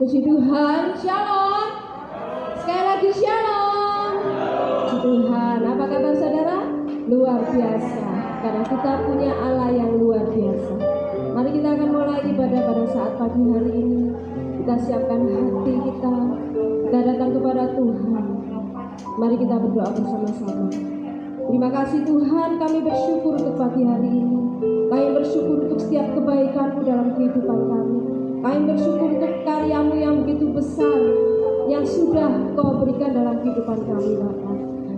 Puji Tuhan, shalom. Sekali lagi shalom. Puji Tuhan, apa kabar saudara? Luar biasa, karena kita punya Allah yang luar biasa. Mari kita akan mulai ibadah pada saat pagi hari ini. Kita siapkan hati kita datang kepada Tuhan. Mari kita berdoa bersama-sama. Terima kasih Tuhan, kami bersyukur untuk pagi hari ini. Kami bersyukur untuk setiap kebaikan-Mu dalam kehidupan kami. Kami bersyukur untuk karya-Mu yang begitu besar yang sudah Kau berikan dalam kehidupan kami, Bapa.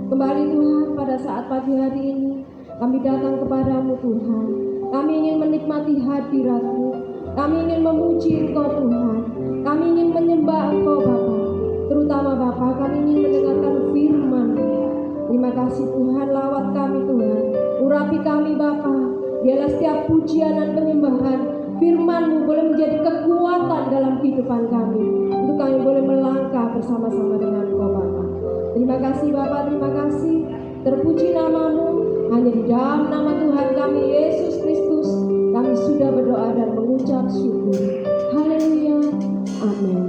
Kembali Tuhan, pada saat pagi hari ini kami datang kepadamu Tuhan. Kami ingin menikmati hadirat-Mu. Kami ingin memuji Engkau Tuhan. Kami ingin menyembah Engkau Bapa. Terutama Bapa, kami ingin mendengarkan firman-Mu. Terima kasih Tuhan, lawat kami Tuhan. Urapi kami Bapa. Biarlah setiap pujian dan penyembahan firman-Mu boleh menjadi kekuatan dalam kehidupan kami, untuk kami boleh melangkah bersama-sama dengan Engkau Bapa. Terima kasih Bapa, terima kasih. Terpuji nama-Mu. Hanya di dalam nama Tuhan kami Yesus Kristus kami sudah berdoa dan mengucap syukur. Haleluya. Amin.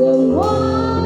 Semua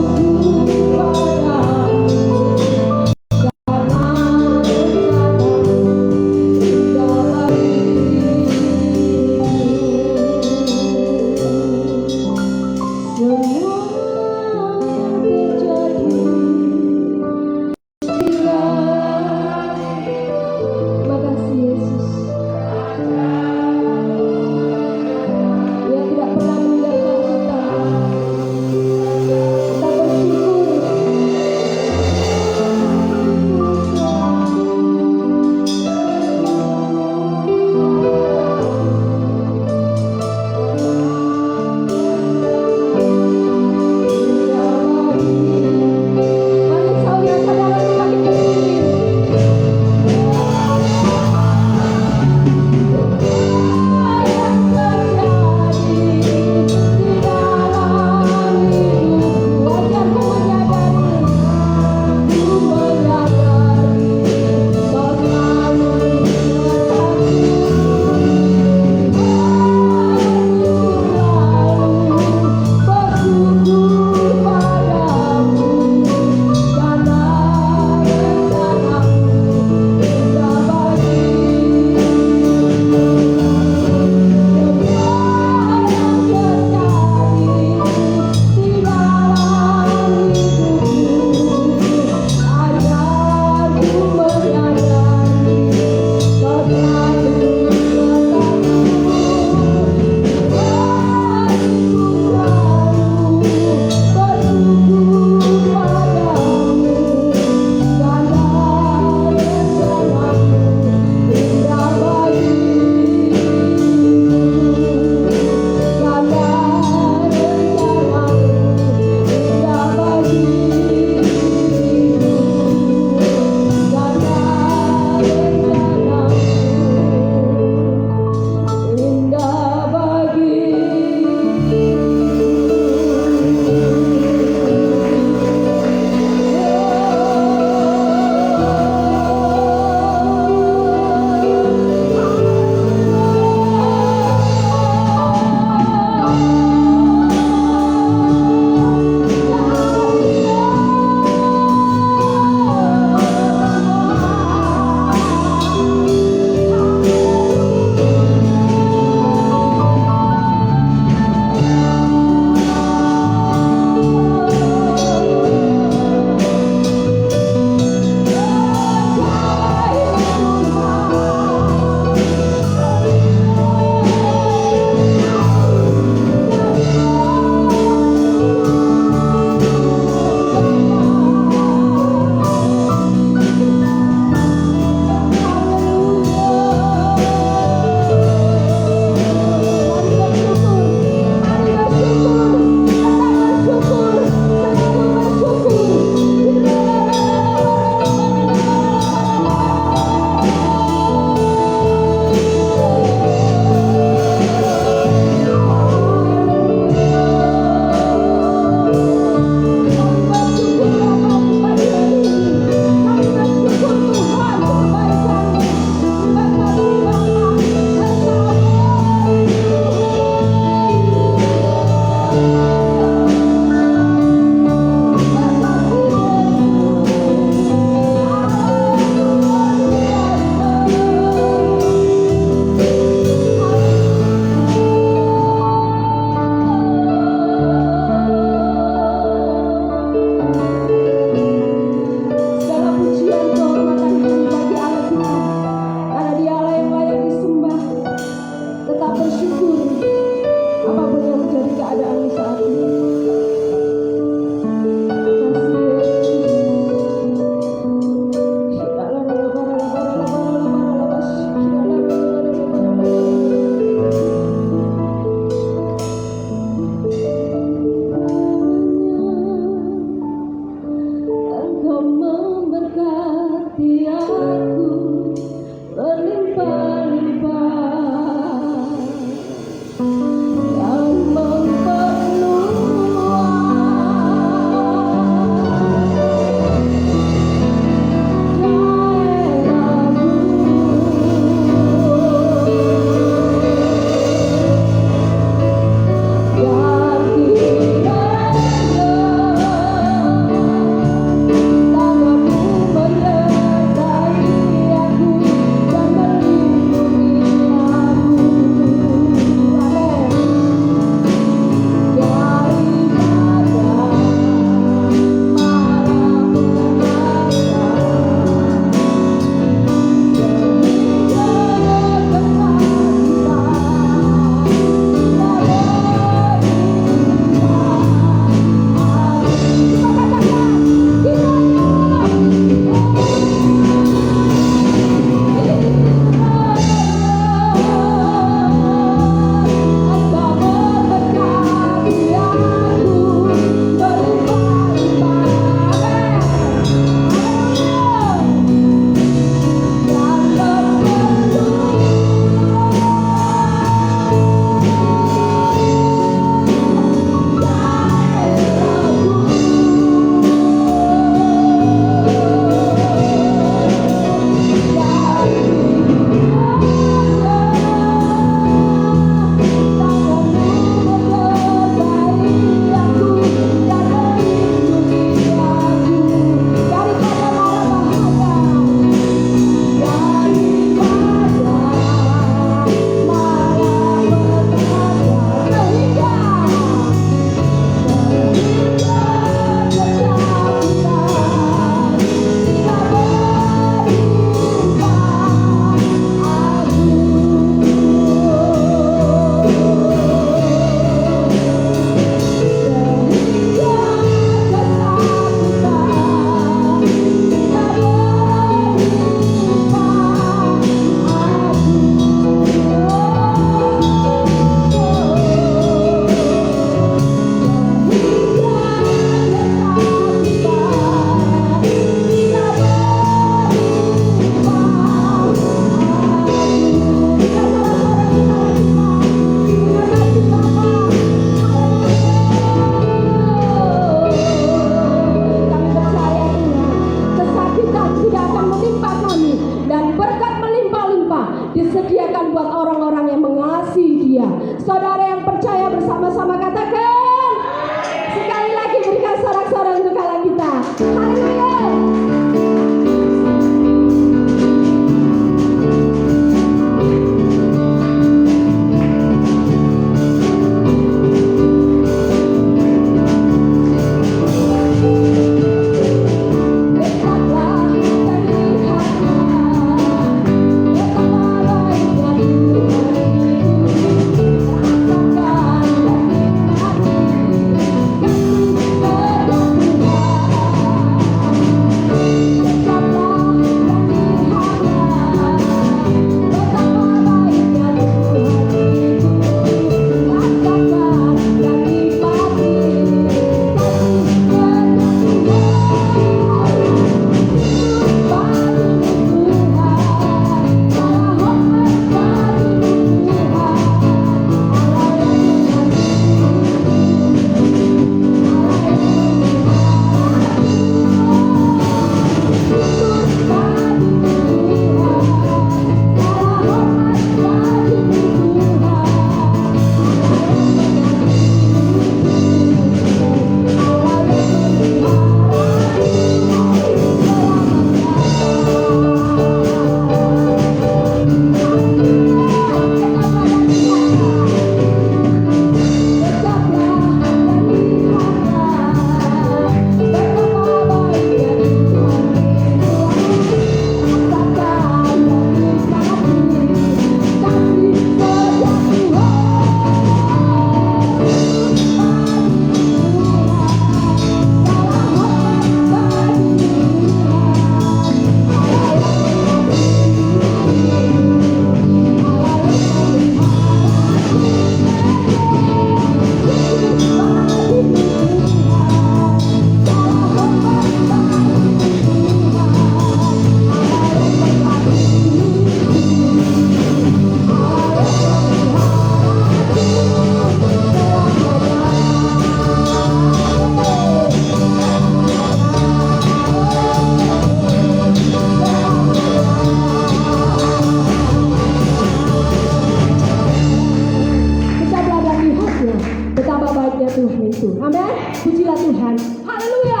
betapa baiknya Tuhan itu. Amin. Pujilah Tuhan. Haleluya.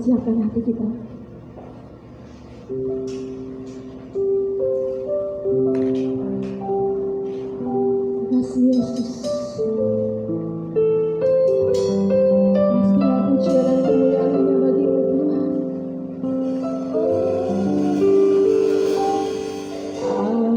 siapkan hati kita. Terima kasih Yesus. Segala pujian dan kemuliaan hanya bagi-Mu Tuhan. Ada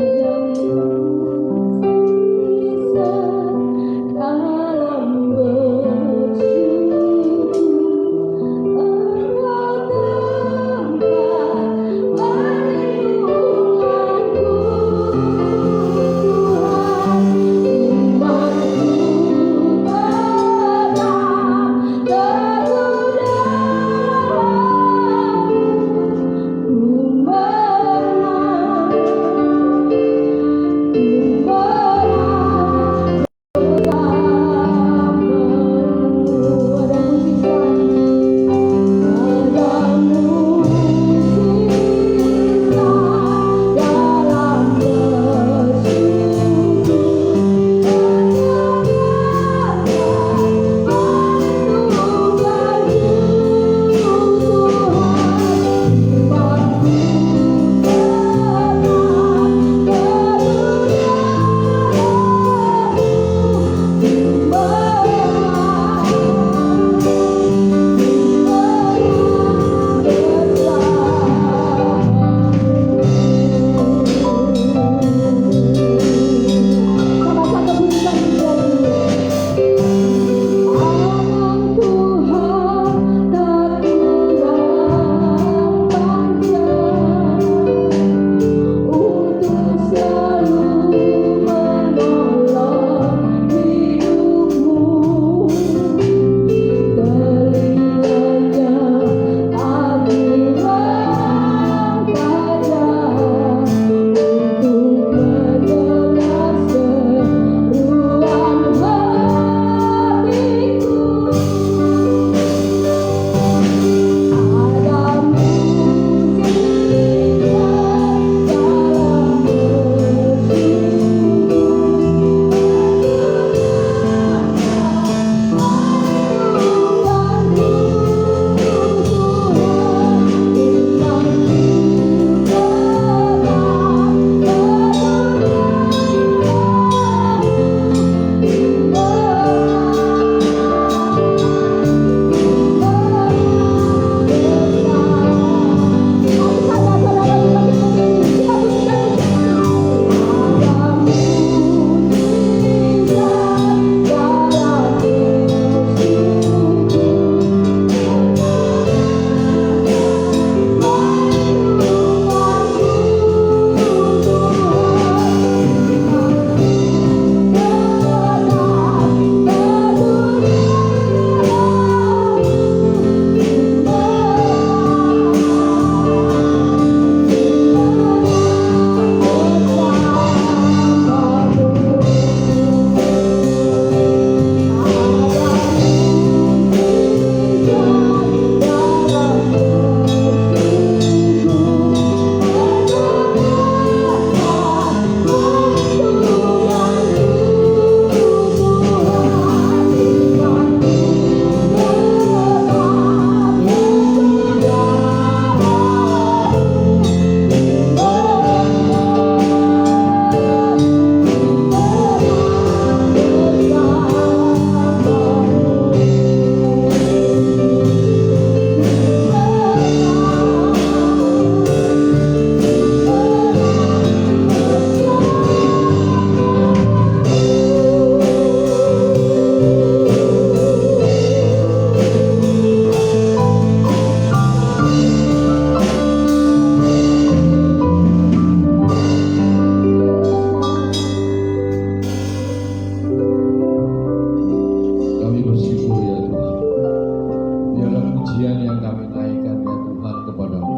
kami naikkan ya Tuhan kepadamu.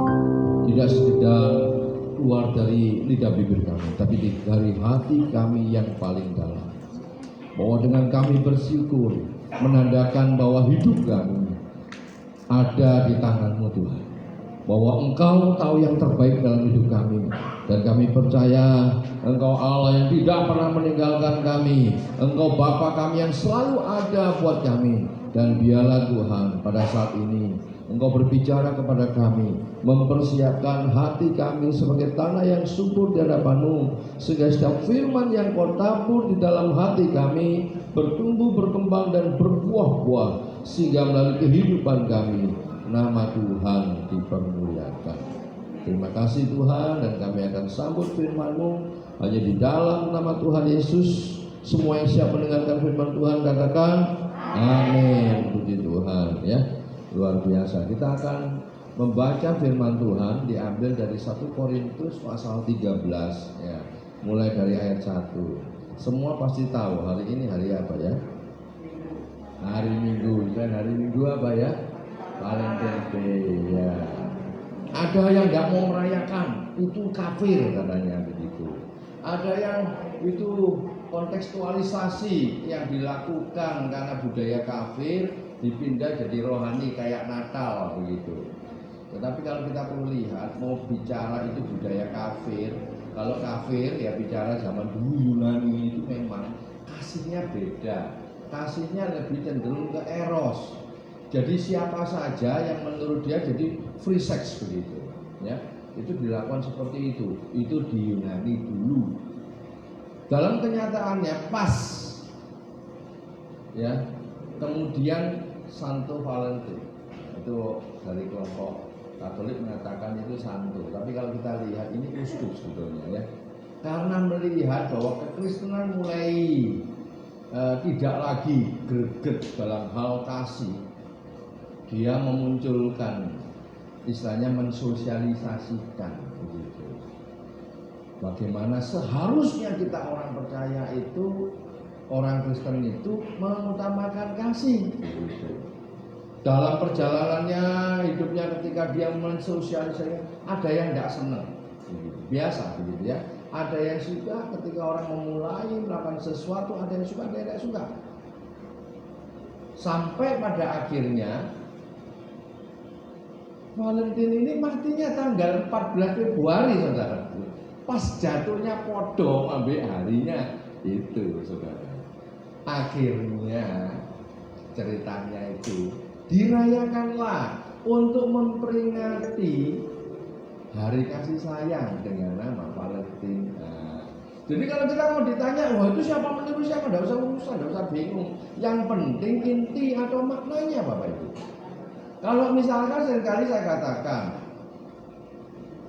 Tidak sekedar keluar dari lidah bibir kami, tapi dari hati kami yang paling dalam. Bahwa dengan kami bersyukur, menandakan bahwa hidup kami ada di tangan-Mu Tuhan. Bahwa Engkau tahu yang terbaik dalam hidup kami. Dan kami percaya Engkau Allah yang tidak pernah meninggalkan kami. Engkau Bapa kami yang selalu ada buat kami. Dan biarlah Tuhan pada saat ini Engkau berbicara kepada kami, mempersiapkan hati kami sebagai tanah yang subur di hadapan-Mu, sehingga setiap firman yang Kau tabur di dalam hati kami bertumbuh, berkembang dan berbuah-buah, sehingga melalui kehidupan kami nama Tuhan dipermuliakan. Terima kasih Tuhan, dan kami akan sambut firman-Mu hanya di dalam nama Tuhan Yesus. Semua yang siap mendengarkan firman Tuhan katakan amin. Puji Tuhan ya. Luar biasa. Kita akan membaca firman Tuhan diambil dari 1 Korintus pasal 13 ya. Mulai dari ayat 1. Semua pasti tahu hari ini hari apa ya? Hari Minggu. Dan hari Minggu apa ya? Valentine Day ya. Ada yang nggak mau merayakan, itu kafir katanya begitu. Ada yang itu kontekstualisasi yang dilakukan karena budaya kafir dipindah jadi rohani kayak Natal begitu. Tetapi kalau kita perlu lihat, mau bicara itu budaya kafir. Kalau kafir ya bicara zaman dulu Yunani itu memang kasihnya beda. Kasihnya lebih cenderung ke eros. Jadi siapa saja yang menurut dia jadi free sex begitu. Ya, itu dilakukan seperti itu. Itu di Yunani dulu. Dalam kenyataannya pas. Ya. Kemudian Santo Valentine itu dari kelompok Katolik mengatakan itu santo, tapi kalau kita lihat ini uskup sebetulnya ya, karena melihat bahwa kekristenan mulai tidak lagi greget dalam hal kasih, dia memunculkan istilahnya mensosialisasikan begitu. Bagaimana seharusnya kita orang percaya itu, orang Kristen itu mengutamakan kasih begitu. Dalam perjalanannya hidupnya ketika dia mensosialisasikan, ada yang tidak senang begitu. Biasa begitu ya. Ada yang suka ketika orang memulai melakukan sesuatu, ada yang suka, ada yang tidak suka. Sampai pada akhirnya Valentine ini matinya tanggal 14 Februari saudara. Pas jatuhnya podo ambil harinya itu saudara. Akhirnya ceritanya itu dirayakanlah untuk memperingati hari kasih sayang dengan nama Valentine. Jadi kalau kita mau ditanya, wah itu siapa meniru siapa, tidak usah bingung. Yang penting inti atau maknanya Bapak Ibu. Kalau misalkan seringkali saya katakan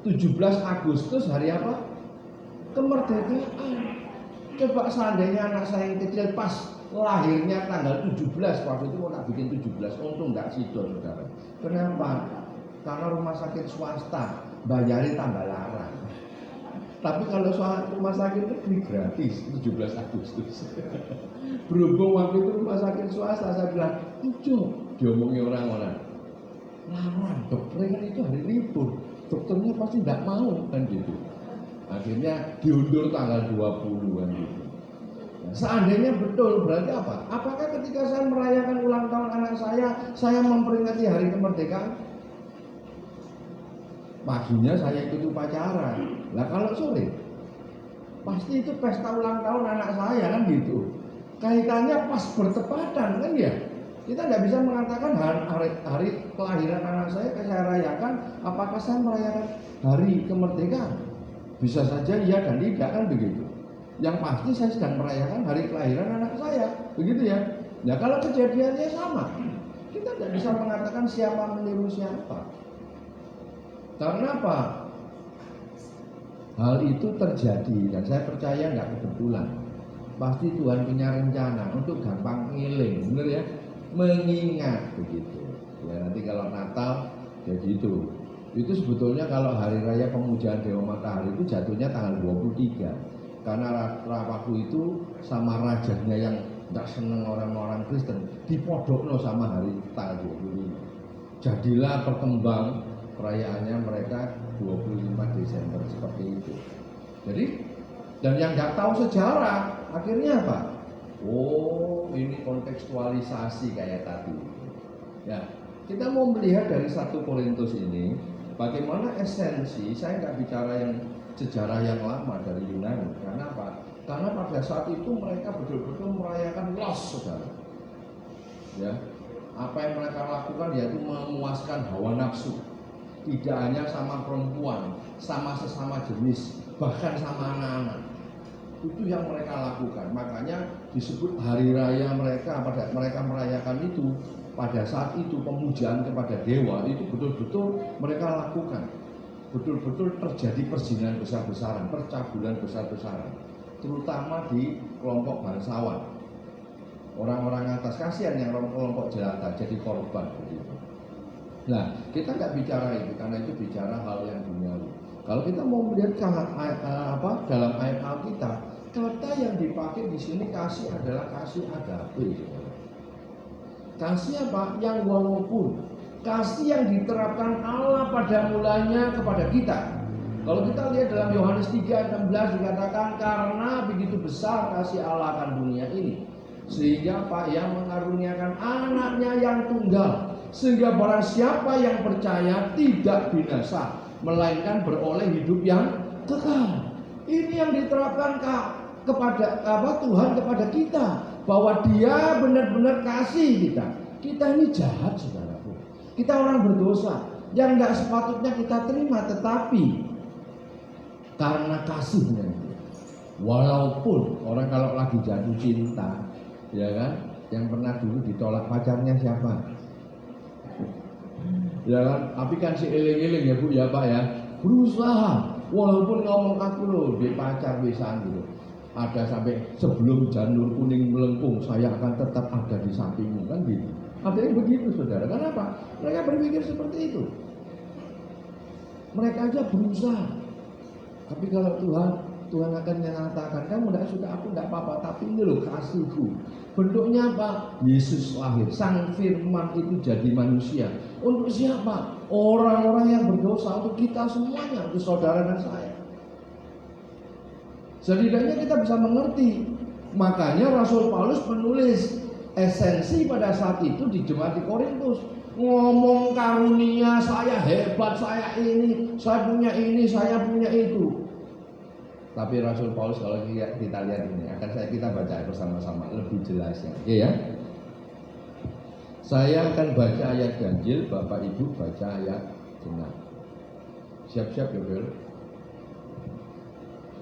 17 Agustus hari apa? Kemerdekaan. Coba seandainya anak saya yang kecil pas lahirnya tanggal 17, waktu itu mau tak bikin 17, untung enggak sidon saudara. Kenapa? Karena rumah sakit swasta bayarin tambah larang. Tapi kalau rumah sakit negeri gratis 17 Agustus. Berhubung waktu itu rumah sakit swasta, saya bilang, "Ujo," diomongi orang-orang. Larang, dokternya kan itu hari libur. Dokternya pasti enggak mau kan gitu. Akhirnya diundur tanggal 20 kan gitu. Nah, seandainya betul berarti apa? Apakah ketika saya merayakan ulang tahun anak saya memperingati hari kemerdekaan? Paginya saya ikut upacara. Lah kalau sore, pasti itu pesta ulang tahun anak saya kan gitu. Kaitannya pas bertepatan kan ya. Kita tidak bisa mengatakan hari kelahiran anak saya rayakan. Apakah saya merayakan hari kemerdekaan? Bisa saja iya dan tidak kan begitu. Yang pasti saya sedang merayakan hari kelahiran anak saya, begitu ya. Nah kalau kejadiannya sama, kita tidak bisa mengatakan siapa meniru siapa. Karena apa? Hal itu terjadi dan saya percaya nggak kebetulan. Pasti Tuhan punya rencana untuk gampang ngiling, bener ya? Mengingat begitu. Ya nanti kalau Natal jadi itu sebetulnya kalau hari raya pemujaan Dewa Matahari itu jatuhnya tanggal 23. Karena waktu itu sama rajanya yang tidak senang orang-orang Kristen dipodokno sama hari tanggal 25. Jadilah berkembang perayaannya mereka 25 Desember seperti itu. Jadi, dan yang nggak tahu sejarah, akhirnya apa? Oh, ini kontekstualisasi kayak tadi. Ya, kita mau melihat dari 1 Korintus ini, bagaimana esensi. Saya nggak bicara yang sejarah yang lama dari Yunani. Karena apa? Karena pada saat itu mereka betul-betul merayakan loss, saudara. Ya, apa yang mereka lakukan yaitu memuaskan hawa nafsu. Tidak hanya sama perempuan, sama sesama jenis, bahkan sama anak-anak. Itu yang mereka lakukan. Makanya disebut hari raya mereka, pada mereka merayakan itu. Pada saat itu pemujaan kepada dewa itu betul-betul mereka lakukan. Betul-betul terjadi perzinahan besar-besaran, percabulan besar-besaran, terutama di kelompok bangsawan. Orang-orang atas, kasihan yang kelompok jelata jadi korban begitu. Nah, kita nggak bicara itu karena itu bicara hal yang duniawi. Kalau kita mau melihat dalam ayat Alkitab, kata yang dipakai di sini kasih adalah kasih agape. Kasih apa? Yang walaupun kasih yang diterapkan Allah pada mulanya kepada kita. Kalau kita lihat dalam Yohanes 3:16 dikatakan karena begitu besar kasih Allah akan dunia ini, sehingga yang mengaruniakan anaknya yang tunggal, sehingga barang siapa yang percaya tidak binasa, melainkan beroleh hidup yang kekal. Ini yang diterapkan kepada Tuhan kepada kita, bahwa Dia benar-benar kasih kita. Kita ini jahat, saudaraku. Kita orang berdosa yang tidak sepatutnya kita terima, tetapi karena kasihnya, walaupun orang kalau lagi jatuh cinta, ya kan, yang pernah dulu ditolak pacarnya siapa? Ya kan, tapi kan si eling-eling ya Bu ya Pak ya, berusaha walaupun ngomong aku loh di pacar bisa gitu. Ada sampai sebelum janur kuning melengkung saya akan tetap ada di sampingmu, kan gitu. Ada yang begitu saudara. Kenapa? Mereka berpikir seperti itu. Mereka aja berusaha. Tapi kalau Tuhan akan menyatakan, kamu tidak suka aku tidak apa-apa, tapi ini loh kasihku. Bentuknya apa? Yesus lahir, Sang Firman itu jadi manusia. Untuk siapa? Orang-orang yang berdosa, untuk kita semuanya, untuk saudara dan saya. Setidaknya kita bisa mengerti. Makanya Rasul Paulus menulis esensi pada saat itu di jemaat di Korintus. Ngomong karunia, saya hebat, saya ini, saya punya itu. Tapi Rasul Paulus kalau kita lihat ini, kita baca bersama-sama lebih jelasnya. Oke ya. Saya akan baca ayat ganjil, Bapak Ibu baca ayat genap. Siap-siap ya, Bel.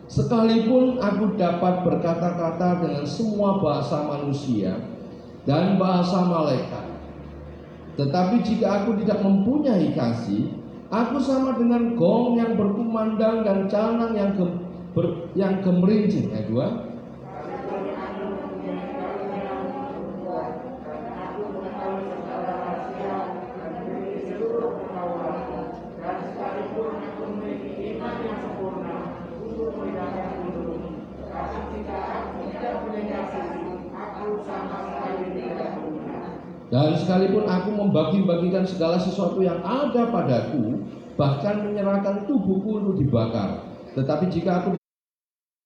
Sekalipun aku dapat berkata-kata dengan semua bahasa manusia dan bahasa malaikat, tetapi jika aku tidak mempunyai kasih, aku sama dengan gong yang berkumandang dan canang yang gemerincing. Ayat 2. Dan sekalipun aku membagi-bagikan segala sesuatu yang ada padaku, bahkan menyerahkan tubuhku untuk dibakar, tetapi jika aku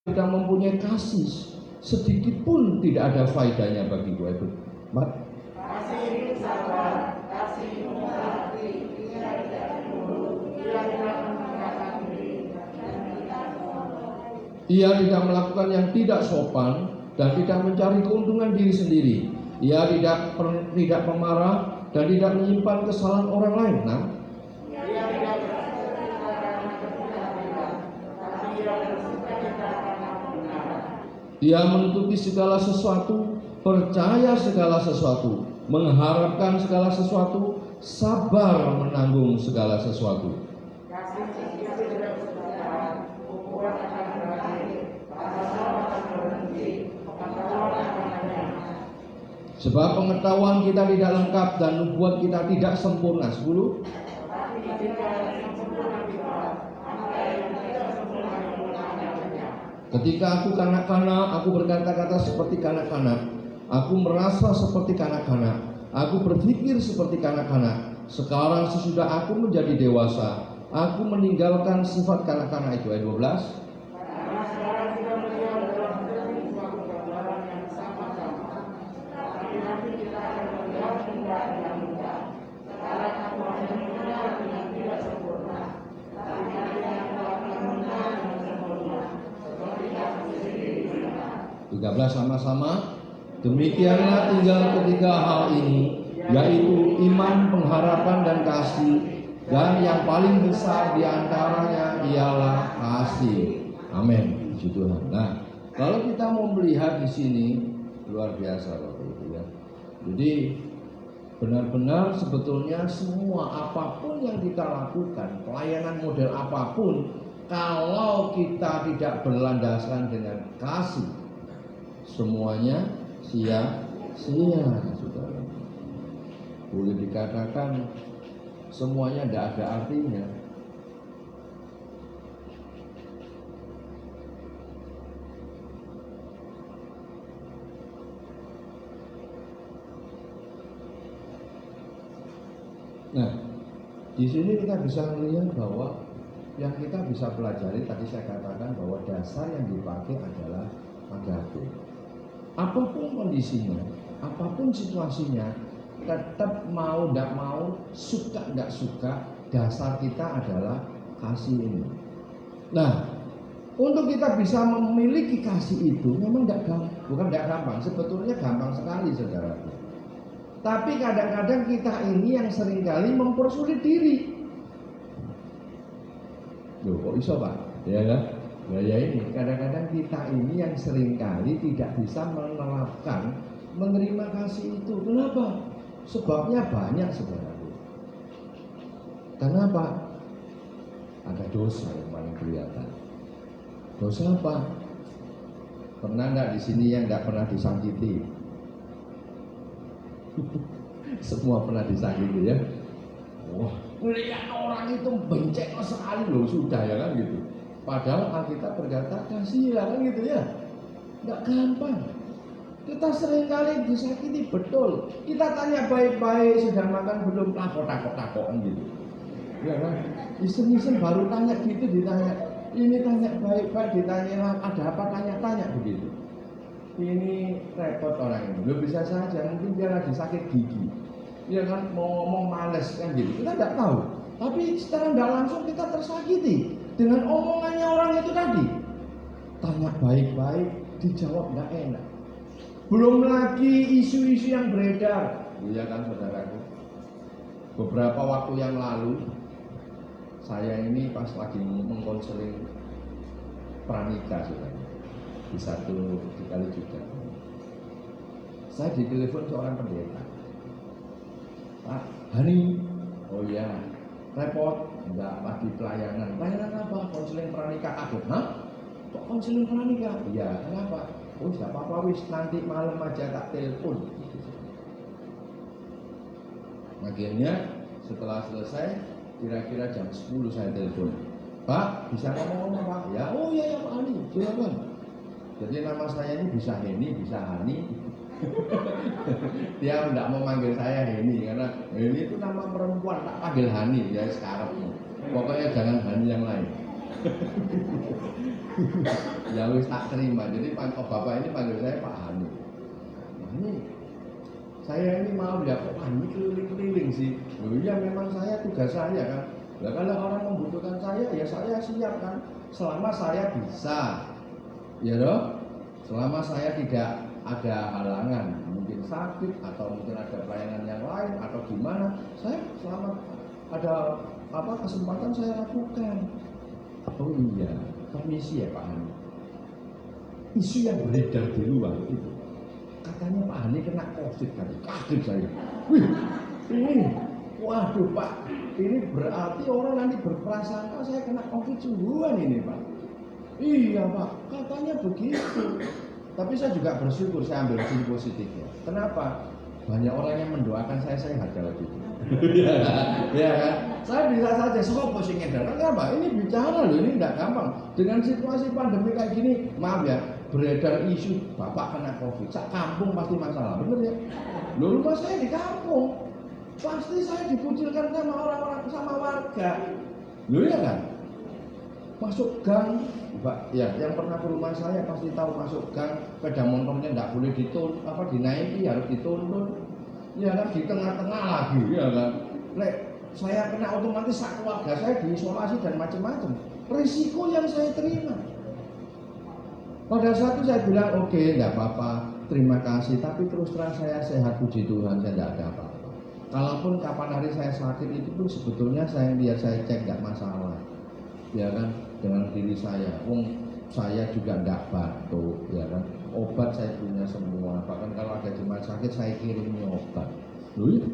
tidak mempunyai kasih, sedikit pun tidak ada faedahnya bagiku. Itu kasih sabar, kasih mengerti, ia tidak melakukan yang tidak sopan dan tidak mencari keuntungan diri sendiri. Ia tidak pemarah dan tidak menyimpan kesalahan orang lain. Nah, ia menutupi segala sesuatu, percaya segala sesuatu, mengharapkan segala sesuatu, sabar menanggung segala sesuatu. Sebab pengetahuan kita tidak lengkap dan nubuat kita tidak sempurna. 10. Ketika aku kanak-kanak, aku berkata-kata seperti kanak-kanak. Aku merasa seperti kanak-kanak. Aku berpikir seperti kanak-kanak. sekarang sesudah aku menjadi dewasa, aku meninggalkan sifat kanak-kanak itu. Ayat 12. Sama-sama. Demikianlah tinggal ketiga hal ini, yaitu iman, pengharapan, dan kasih. Dan yang paling besar di antaranya ialah kasih. Amin. Puji Tuhan. Nah, kalau kita mau melihat di sini luar biasa Bapak Ibu ya. Jadi benar-benar sebetulnya semua apapun yang kita lakukan, pelayanan model apapun, kalau kita tidak berlandaskan dengan kasih, semuanya sia-sia, saudara. Boleh dikatakan semuanya tidak ada artinya. Nah, di sini kita bisa melihat bahwa yang kita bisa pelajari, tadi saya katakan bahwa dasar yang dipakai adalah agape. Apapun kondisinya, apapun situasinya, tetap mau tidak mau, suka tidak suka, dasar kita adalah kasih ini. Nah, untuk kita bisa memiliki kasih itu memang bukan tidak gampang, sebetulnya gampang sekali saudara. Tapi kadang-kadang kita ini yang seringkali mempersulit diri. Loh, kok iso Pak? Ya kan? Ya ini, kadang-kadang kita ini yang seringkali tidak bisa menerapkan menerima kasih itu. Kenapa? Sebabnya banyak sebenarnya. Kenapa? Ada dosa yang paling kelihatan. Dosa apa? Pernah enggak di sini yang enggak pernah disakiti? Semua pernah disakiti ya. Wah, melihat orang itu benceng sekali loh, sudah ya kan gitu. Padahal Alkitab berkata kasihlah kan gitu ya. Enggak gampang. Kita seringkali disakiti betul. Kita tanya baik-baik, sudah makan belum, takut-takokan gitu. Ya kan? Iseng-iseng baru tanya gitu, ditanya. Ini tanya baik-baik, ditanya ada apa, tanya-tanya begitu. Ini repot orang ini. Belum bisa saja, mungkin dia lagi sakit gigi. Dia kan mau ngomong males kan gitu. Kita tidak tahu. Tapi secara tidak langsung kita tersakiti dengan omongannya orang itu tadi. Tanya baik-baik, dijawab tidak enak. Belum lagi isu-isu yang beredar. Iya kan saudaraku. Beberapa waktu yang lalu, saya ini pas lagi mengkonseling pranikah saudara. Di kali juga. Saya ditelepon seorang pendeta. Pak Hani, oh ya, repot, enggak lagi pelayanan. Pelayanan apa? Konseling pranikah. Aku, hah? Kok konseling pranikah? Iya, kenapa? Oh, enggak apa-apa, wis nanti malam aja tak telepon. Akhirnya setelah selesai, kira-kira jam 10 saya telepon. Pak, bisa ngomong-ngomong Pak? Ya, oh iya ya Pak Hani, silakan. Jadi nama saya ini bisa Heni, bisa Hani. Dia tidak mau manggil saya Heni karena Heni itu nama perempuan, tak panggil Hani ya sekarang. Pokoknya jangan Hani yang lain. Ya wis tak terima. Jadi bapak ini panggil saya Pak Hani. Hani, saya ini mau ya kok Hani keliling-keliling sih. Oh iya memang saya tugas saya kan. Ya kalau orang membutuhkan saya ya saya siap kan. Selama saya bisa. Ya dong, selama saya tidak ada halangan, mungkin sakit atau mungkin ada pelayanan yang lain atau gimana, saya selama ada kesempatan saya lakukan. Oh iya, permisi ya Pak Hani. Isu yang beredar di luar itu, katanya Pak Hani kena COVID tadi, kaget saya. Wih, ini, waduh Pak, ini berarti orang nanti berprasangka saya kena COVID sungguhan ini Pak. Iya Pak, katanya begitu. Tapi saya juga bersyukur, saya ambil sisi positifnya. Kenapa? Banyak orang yang mendoakan saya sehat kalau gitu. Ya kan? Saya bisa saja, sopo sing ngedar. Kenapa? Ini bicara loh, ini tidak gampang. Dengan situasi pandemi kayak gini, maaf ya, beredar isu Bapak kena COVID. Sak kampung pasti masalah, bener ya? Loh, rumah saya di kampung. Pasti saya dikucilkan sama orang-orang, sama warga. Loh ya kan? Masuk gang, Pak, ya yang pernah ke rumah saya pasti tahu masuk gang, sepeda motornya nggak boleh dinaiki, harus dituntun. Ya kan, di tengah-tengah lagi, ya kan. Lek saya kena otomatis sak keluarga saya diisolasi dan macam-macam. Risiko yang saya terima. Pada saat itu saya bilang oke, nggak apa-apa, terima kasih. Tapi terus terang saya sehat, puji Tuhan, saya nggak ada apa-apa. Kalaupun kapan hari saya sakit itu tuh sebetulnya biar saya cek nggak masalah, ya kan, dengan diri saya. Saya juga nggak batuk, ya kan. Obat saya punya semua. Bahkan kalau ada jemaat sakit saya kirimnya obat. Loh ya?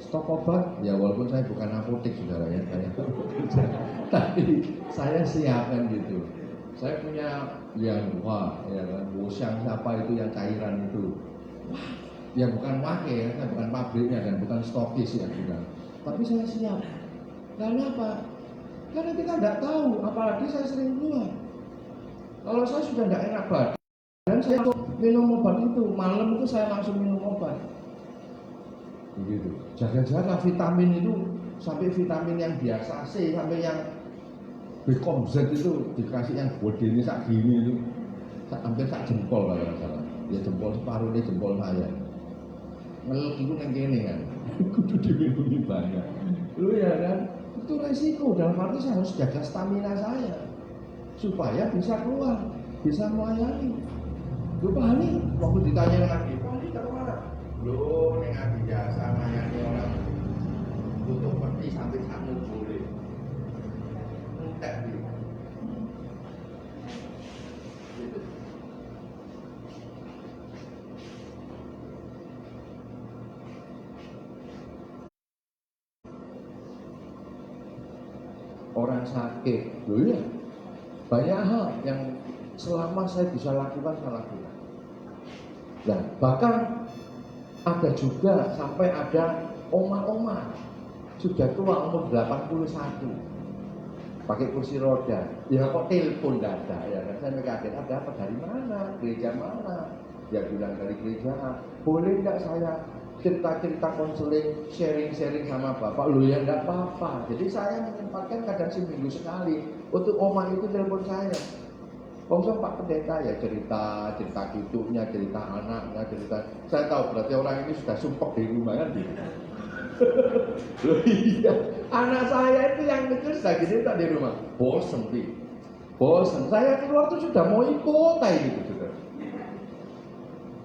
Stok obat, ya walaupun saya bukan apotek saudara ya, tapi saya siapkan gitu. Saya punya yang ya kan, Bosyang siapa itu yang cairan itu. Wah, ya bukan wake ya, saya bukan pabriknya dan bukan stokis ya bilang. Tapi saya siap. Karena apa? Karena kita tidak tahu, apalagi saya sering keluar. Kalau saya sudah tidak enak badan, dan saya minum obat itu, malam itu saya langsung minum obat. Begitu. Jaga-jaga vitamin itu, sampai vitamin yang biasa C, sampai yang B-kom Z itu dikasih yang gede ini sak gini itu, hampir sak jempol kalau nggak salah. Ya jempol separuh ini jempol saya. Ngeluk itu yang gini kan, kudu diminumi banyak. Lu ya kan, itu resiko. Dalam arti saya harus jaga stamina saya supaya bisa keluar, bisa melayani. Lu pahami? Waktu ditanya lagi, Pak ke mana? Lu dengan biasa melayani orang tutup peti sampai kamu boleh. Enggak gitu. Orang sakit, loh ya, banyak hal yang selama saya bisa lakukan, saya lakukan. Dan bahkan ada juga sampai ada oma-oma sudah tua umur 81 pakai kursi roda, ya kok telepon nggak ada, ya kan? Saya kaget, ada apa, dari mana, gereja mana? Dia bilang dari gereja A. Boleh nggak saya cerita-cerita konseling, sharing-sharing sama bapak? Lu ya nggak apa-apa. Jadi saya menyempatkan kadang seminggu sekali untuk oma itu telepon saya. Kosong Pak Pendeta ya cerita cucunya, cerita anaknya, cerita. Saya tahu berarti orang ini sudah sumpah di rumah kan gitu. Loh iya, anak saya itu yang kecil sudah gini tak di rumah. Bosen. Saya keluar tuh sudah mau ikut gitu sudah.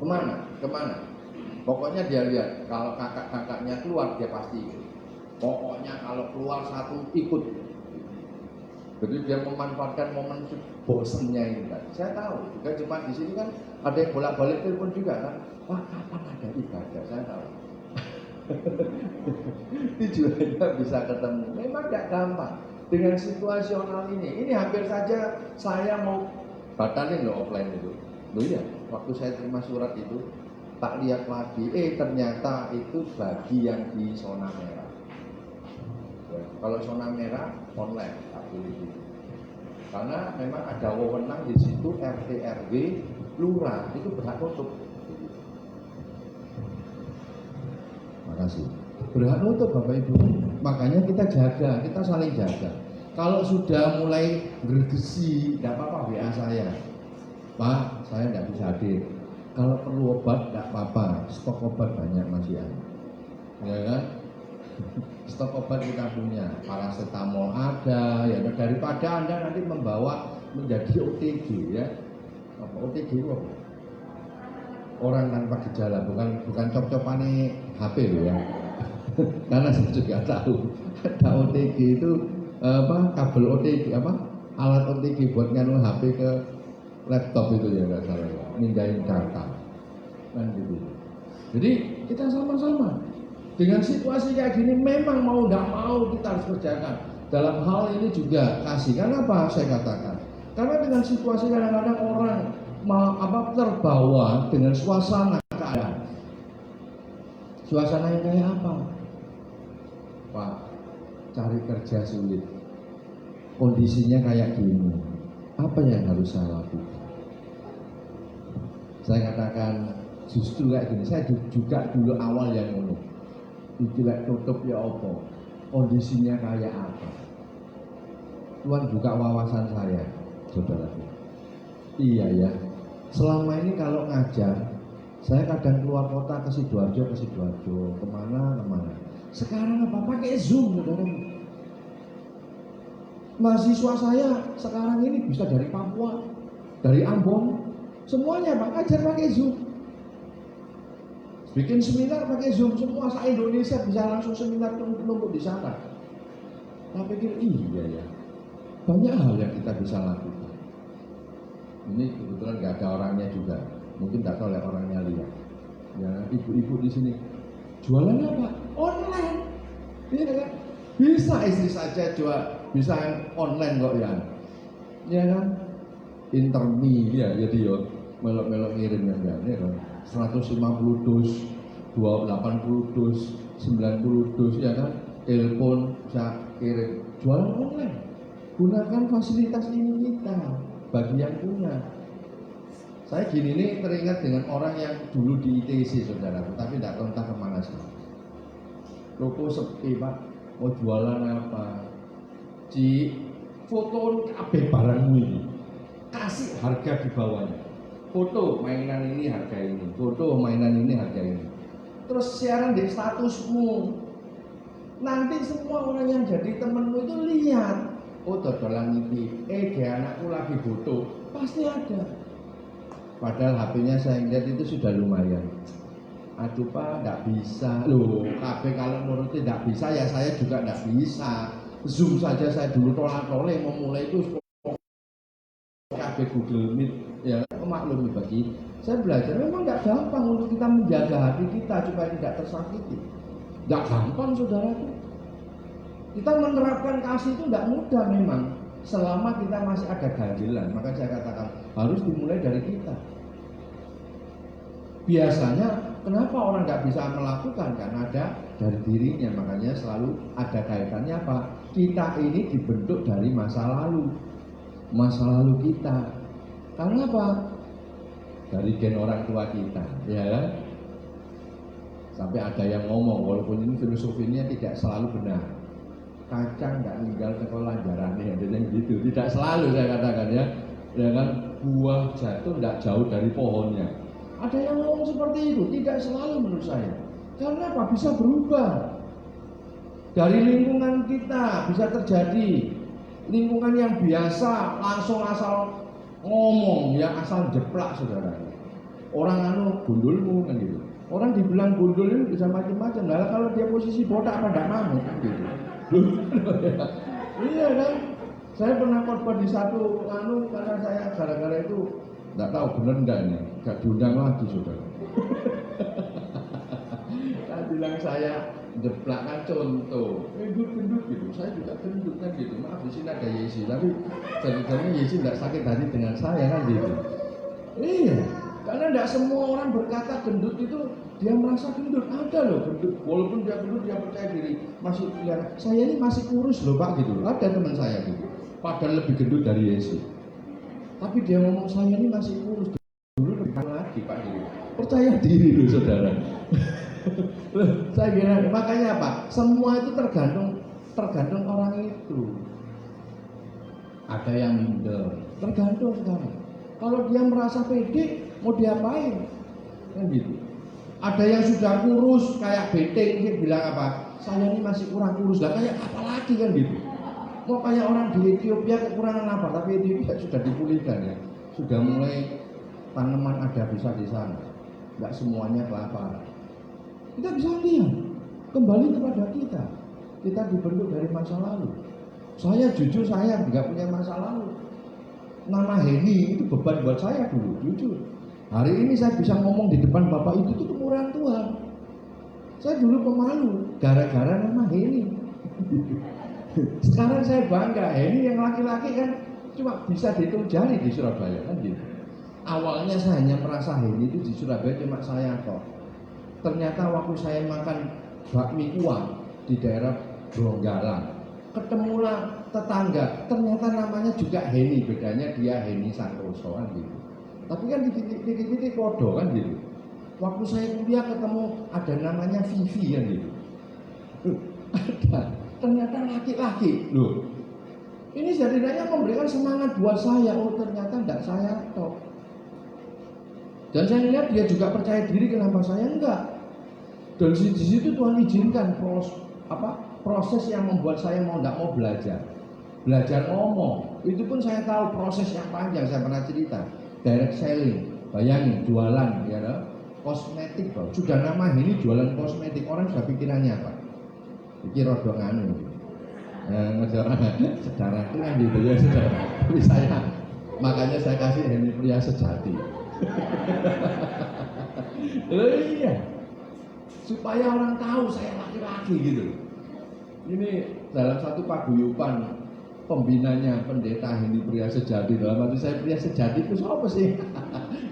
Kemana? Pokoknya dia lihat kalau kakak-kakaknya keluar dia pasti ikut. Pokoknya kalau keluar satu ikut. Jadi dia memanfaatkan momen bosennya ini kan. Saya tahu juga cuma di sini kan ada yang bolak-balik telepon juga kan. Wah kapan ada ibadah? Saya tahu. Tujuannya bisa ketemu. Memang tidak gampang dengan situasional ini. Ini hampir saja saya mau batalin loh offline itu. Loh ya, waktu saya terima surat itu tak lihat lagi. Ternyata itu bagi yang di zona merah. Ya, kalau zona merah online tak boleh gitu. Karena memang ada wewenang di situ RT RW lurah itu berhak nutup. Makasih. Berhak nutup Bapak Ibu. Makanya kita jaga, kita saling jaga. Kalau sudah mulai gergesi, tidak apa-apa WA saya. Pak, saya tidak bisa hadir. Kalau perlu obat, tidak apa-apa. Stok obat banyak masih ada. Ya kan? Stok obat kita punya. Paracetamol ada. Ya daripada Anda nanti membawa menjadi OTG ya. Apa OTG itu apa? Orang tanpa gejala, bukan cop-copane HP loh ya. Karena saya juga tahu ada OTG itu kabel OTG alat OTG buat nganu HP ke laptop itu ya nggak salah ya, mindahin data kan gitu. Jadi kita sama-sama dengan situasi kayak gini memang mau nggak mau kita harus kerjakan. Dalam hal ini juga kasih. Karena apa saya katakan? Karena dengan situasi kadang-kadang orang terbawa dengan suasana keadaan. Suasana yang kayak apa? Pak, cari kerja sulit. Kondisinya kayak gini. Apa yang harus saya lakukan? Saya katakan justru kayak gini. Saya juga dulu awal yang ngomong. iki lek tutup ya apa? Kondisinya kayak apa? Tuhan buka wawasan saya, saudaraku. Iya ya. Selama ini kalau ngajar, saya kadang keluar kota ke Sidoarjo, kemana. Sekarang apa? Pakai Zoom, saudara. Mahasiswa saya sekarang ini bisa dari Papua, dari Ambon, semuanya Pak ngajar pakai Zoom. Bikin seminar pakai Zoom, semua se-Indonesia bisa langsung seminar numpuk di sana. Saya pikir iya ya, banyak hal yang kita bisa lakukan. Ini kebetulan nggak ada orangnya juga, mungkin nggak tahu oleh orangnya lihat. Ya, ibu-ibu di sini jualannya apa? Online. Iya kan? Bisa istri saja jual, bisa online kok ya. Iya kan? Intermi ya, jadi yo melok-melok ngirim ya kan. 150 dus, 280 dus, 90 dus ya kan. Telepon bisa kirim, jualan online. Gunakan fasilitas ini kita bagi yang punya. Saya gini nih teringat dengan orang yang dulu di ITC saudaraku, tapi tidak tahu entah kemana sih. Toko sepi Pak, mau jualan apa? Foto kabeh barangmu ini, kasih harga di bawahnya. Foto mainan ini harga ini, foto mainan ini harga ini. Terus siaran di statusmu. Nanti semua orang yang jadi temenmu itu lihat, oh dodolan ini, dia anakku lagi foto, pasti ada. Padahal HP-nya saya lihat itu sudah lumayan. Aduh Pak, nggak bisa. Loh, KB kalau menurut tidak bisa ya saya juga nggak bisa. Zoom saja saya dulu tolak-tolak mau mulai itu KB Google Meet, ya maklumi bagi saya belajar memang nggak gampang untuk kita menjaga hati kita supaya tidak tersakiti. Nggak gampang saudaraku. Kita menerapkan kasih itu nggak mudah memang. Selama kita masih ada ganjilan, maka saya katakan harus dimulai dari kita. Biasanya kenapa orang nggak bisa melakukan? Karena ada dari dirinya, makanya selalu ada kaitannya apa? Kita ini dibentuk dari masa lalu kita. Karena apa? Dari gen orang tua kita, ya kan? Sampai ada yang ngomong, walaupun ini filosofinya tidak selalu benar. Kacang nggak tinggal sekolah jarane, yang gitu. Tidak selalu saya katakan ya kan buah jatuh nggak jauh dari pohonnya. Ada yang ngomong seperti itu, tidak selalu menurut saya. Karena apa? Bisa berubah. Dari lingkungan kita bisa terjadi lingkungan yang biasa langsung asal ngomong ya asal jeplak saudara. Orang gundulmu kan gitu. Orang dibilang gundul itu bisa macam-macam. Nah, kalau dia posisi botak apa enggak mau kan gitu. Iya kan? Saya pernah khotbah di satu karena saya gara-gara itu enggak tahu benar enggak ini, enggak diundang lagi saudara. Saya bilang saya jeplak kan contoh, gendut gitu. Saya juga gendut kan gitu. Maaf di sini ada Yesi, tapi sebenarnya Yesi enggak sakit hati dengan saya kan gitu. Iya. Karena tidak semua orang berkata gendut itu dia merasa gendut. Ada loh gendut, walaupun dia gendut dia percaya diri. Masih bilang saya ini masih kurus loh Pak gitu. Ada teman saya gitu, padahal lebih gendut dari Yesus. Tapi dia ngomong saya ini masih kurus. Dulu lebih lagi Pak gitu. Percaya diri loh saudara. Saya bilang makanya apa? Semua itu tergantung orang itu. Ada yang minder, tergantung sekarang. Kalau dia merasa pede, mau diapain? Kan gitu. Ada yang sudah kurus kayak bete, dia bilang apa? Saya ini masih kurang kurus, lah kayak apa lagi kan gitu. Mau kayak orang di Ethiopia kekurangan apa? Tapi Ethiopia sudah dipulihkan ya, sudah mulai tanaman ada bisa di sana. Enggak semuanya kelaparan. Kita bisa lihat kembali kepada kita. Kita dibentuk dari masa lalu. Saya jujur saya tidak punya masa lalu. Nama Heni itu beban buat saya dulu, jujur. Hari ini saya bisa ngomong di depan Bapak Ibu itu kemurahan Tuhan. Saya dulu pemalu, gara-gara nama Heni. Sekarang saya bangga, Heni yang laki-laki kan cuma bisa dihitung jari di Surabaya kan gitu. Awalnya saya hanya merasa Heni itu di Surabaya cuma saya kok. Ternyata waktu saya makan bakmi kuah di daerah Donggala, ketemulah tetangga, ternyata namanya juga Heni, bedanya dia Heni Santoso kan gitu. Tapi kan di titik-titik podo kan gitu. Waktu saya kuliah ketemu ada namanya Vivi kan gitu. Ada. Ternyata laki-laki. Loh, ini setidaknya memberikan semangat buat saya. Oh, ternyata tidak saya toh. Dan saya lihat dia juga percaya diri, kenapa saya enggak. Dan di situ Tuhan izinkan proses yang membuat saya tidak mau belajar ngomong. Itu pun saya tahu proses yang panjang. Saya pernah cerita direct selling, bayangin jualan ya, kosmetik bro. Sudah nama ini jualan kosmetik, orang sudah pikirannya apa? Pikir rodok anu. Saudara itu kan gitu ya saudara. Tapi makanya saya kasih Henry Pria Sejati. Iya, supaya orang tahu saya laki-laki gitu. Ini dalam satu paguyuban pembinanya pendeta Henry Pria Sejati. Dalam arti saya pria sejati itu apa sih?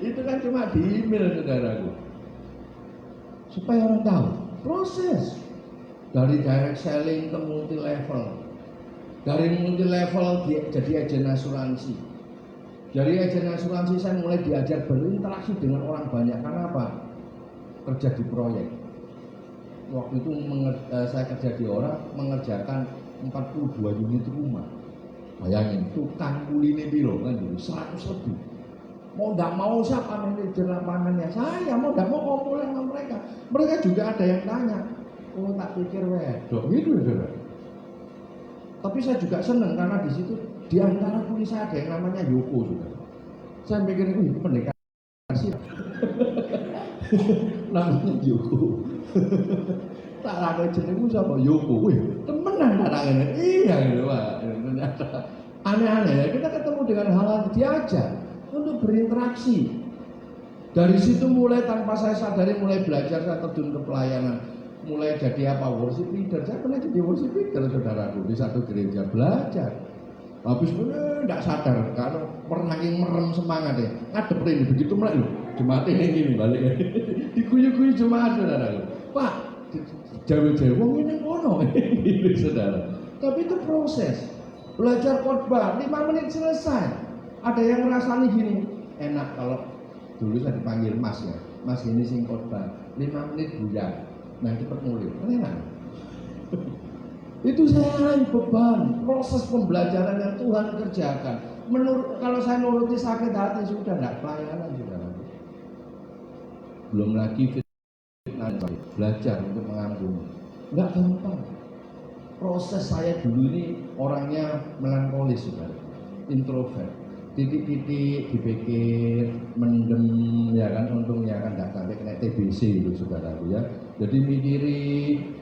Itu kan cuma di email saudaraku. Supaya orang tahu proses dari direct selling ke multi level, dari multi level jadi agen asuransi. Dari agen asuransi saya mulai diajar berinteraksi dengan orang banyak. Karena apa? Kerja di proyek. Waktu itu saya kerja di orang mengerjakan 42 unit rumah. Bayangin, tukang kuline piro kan dulu 100 lebih. Mau tidak mau siapa manajer lapangannya? Saya mau tidak mau kumpul sama mereka. Mereka juga ada yang tanya. Oh tak pikir wedok gitu saudara. Tapi saya juga senang karena di situ di antara kulis saya ada yang namanya Yoko saudara. Saya pikir itu pendekar sih. Namanya Yoko. Tak ada jenengmu siapa Yoko. Wih, temenan tak ada. Iya gitu Pak. Ternyata aneh-aneh ya. Kita ketemu dengan hal-hal diajar untuk berinteraksi. Dari situ mulai tanpa saya sadari mulai belajar, saya terjun ke pelayanan. Mulai jadi apa? Worship leader. Saya pernah jadi worship leader saudaraku di satu gereja belajar. Habis bener tidak sadar karena pernah merem semangat ya. Ngadep ini begitu mulai loh. Jemaat ini gini balik. Diguyu-guyu jemaat saudaraku. Pak, Jawa-Jawa wong ini ngono gitu saudara. Tapi itu proses. Belajar khotbah 5 menit selesai. Ada yang ngerasani gini, enak kalau dulu saya dipanggil Mas ya. Mas ini sing khotbah 5 menit buyar. Nah cepat mulai, enak. Itu saya beban, proses pembelajaran yang Tuhan kerjakan. Kalau saya nuruti sakit hati sudah tidak pelayanan sudah. Belum lagi belajar untuk mengampuni, nggak gampang. Proses saya dulu ini orangnya melankolis sudah, introvert. Titik-titik dipikir, mendem ya kan, untungnya kan nggak sampai kena TBC itu saudaraku ya. Jadi mikirin,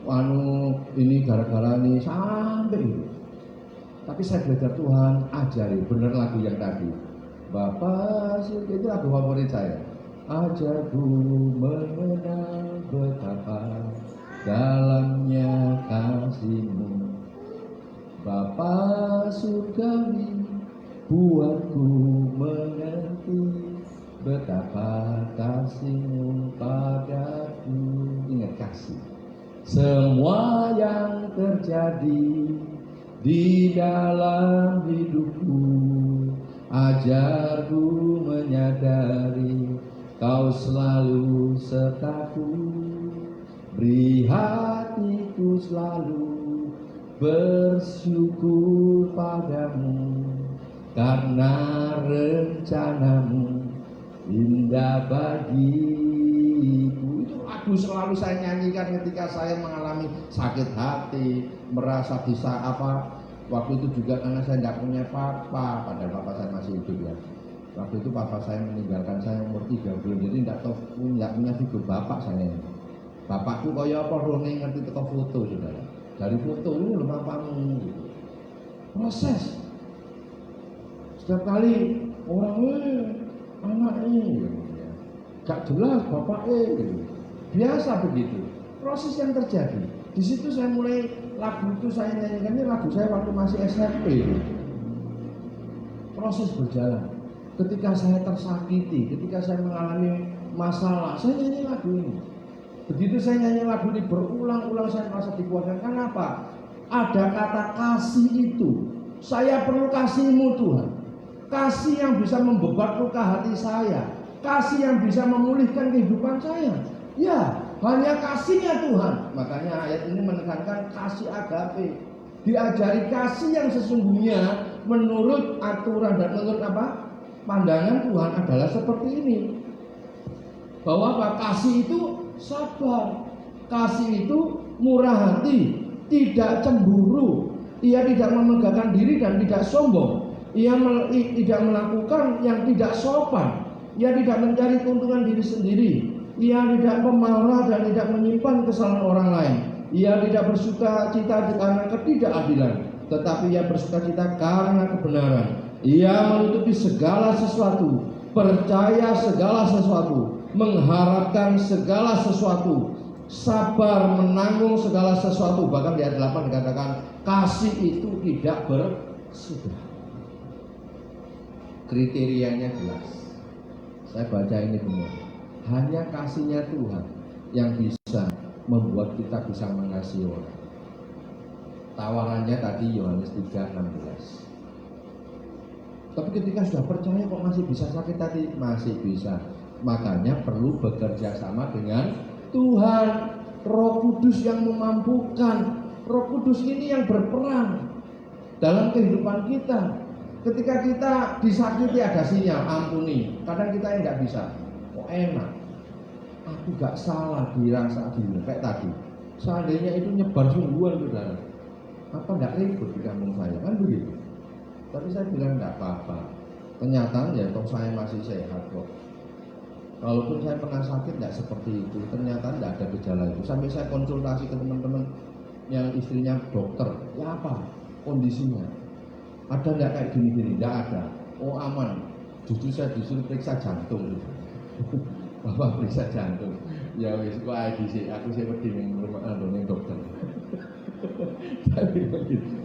ini gara-gara ini sampai itu. Tapi saya belajar Tuhan, ajari bener lagu yang tadi. Bapak, itu lagu favorit saya. Ajarku mengenal betapa dalamnya kasih-Mu. Bapa surgawi, buatku mengerti betapa kasih-Mu padaku. Ingat kasih. Semua yang terjadi di dalam hidupku, ajarku menyadari Kau selalu sertaku. Beri hatiku selalu bersyukur padamu, karena rencanamu indah bagiku. Itu lagu selalu saya nyanyikan ketika saya mengalami sakit hati, merasa bisa waktu itu juga karena saya tidak punya papa, padahal papa saya masih hidup ya. Waktu itu papa saya meninggalkan saya umur 3 bulan, jadi tidak punya figur bapak saya. Bapakku kaya apa rone ngerti teko foto saudara. Dari foto ini lho papamu gitu. Proses. Setiap kali orang anaknya gitu. Gak jelas bapaknya gitu. Biasa begitu. Proses yang terjadi. Di situ saya mulai lagu itu saya nyanyikan, ini lagu saya waktu masih SMP. Proses berjalan. Ketika saya tersakiti, ketika saya mengalami masalah, saya nyanyi lagu ini. Begitu saya nyanyi lagu ini berulang-ulang saya merasa dikuatkan. Kenapa? Ada kata kasih itu. Saya perlu kasih-Mu Tuhan. Kasih yang bisa membebat luka hati saya. Kasih yang bisa memulihkan kehidupan saya. Ya, hanya kasihnya Tuhan. Makanya ayat ini menekankan kasih agape. Diajari kasih yang sesungguhnya menurut aturan dan menurut apa? Pandangan Tuhan adalah seperti ini. Bahwa apa? Kasih itu sabar. Kasih itu murah hati, tidak cemburu. Ia tidak memegahkan diri dan tidak sombong. Ia tidak melakukan yang tidak sopan. Ia tidak mencari keuntungan diri sendiri. Ia tidak pemarah dan tidak menyimpan kesalahan orang lain. Ia tidak bersuka cita karena ketidakadilan, tetapi ia bersuka cita karena kebenaran. Ia menutupi segala sesuatu, percaya segala sesuatu, mengharapkan segala sesuatu, sabar menanggung segala sesuatu. Bahkan di ayat 8 dikatakan kasih itu tidak bersih. Kriterianya jelas. Saya baca ini semua. Hanya kasihnya Tuhan yang bisa membuat kita bisa mengasihi orang. Tawarannya tadi Yohanes 3:16. Tapi ketika sudah percaya kok masih bisa sakit tadi? Masih bisa. Makanya perlu bekerja sama dengan Tuhan. Roh Kudus yang memampukan. Roh Kudus ini yang berperan dalam kehidupan kita. Ketika kita disakiti ada sinyal, ampuni. Kadang kita yang nggak bisa. Kok enak? Aku gak salah dirasa adil kayak tadi. Seandainya itu nyebar sungguhan, saudara, apa gak ribut di kampung saya, kan begitu. Tapi saya bilang gak apa-apa. Kenyataan ya toh saya masih sehat kok. Kalaupun saya pernah sakit gak seperti itu. Ternyata gak ada gejala itu. Sampai saya konsultasi ke teman-teman yang istrinya dokter. Ya apa kondisinya? Ada gak kayak gini-gini? Gak ada. Oh aman. Justru saya disuruh periksa jantung. Bapak periksa jantung. Ya wis kok ae dhisik, aku sih wedi ning dokter. Tapi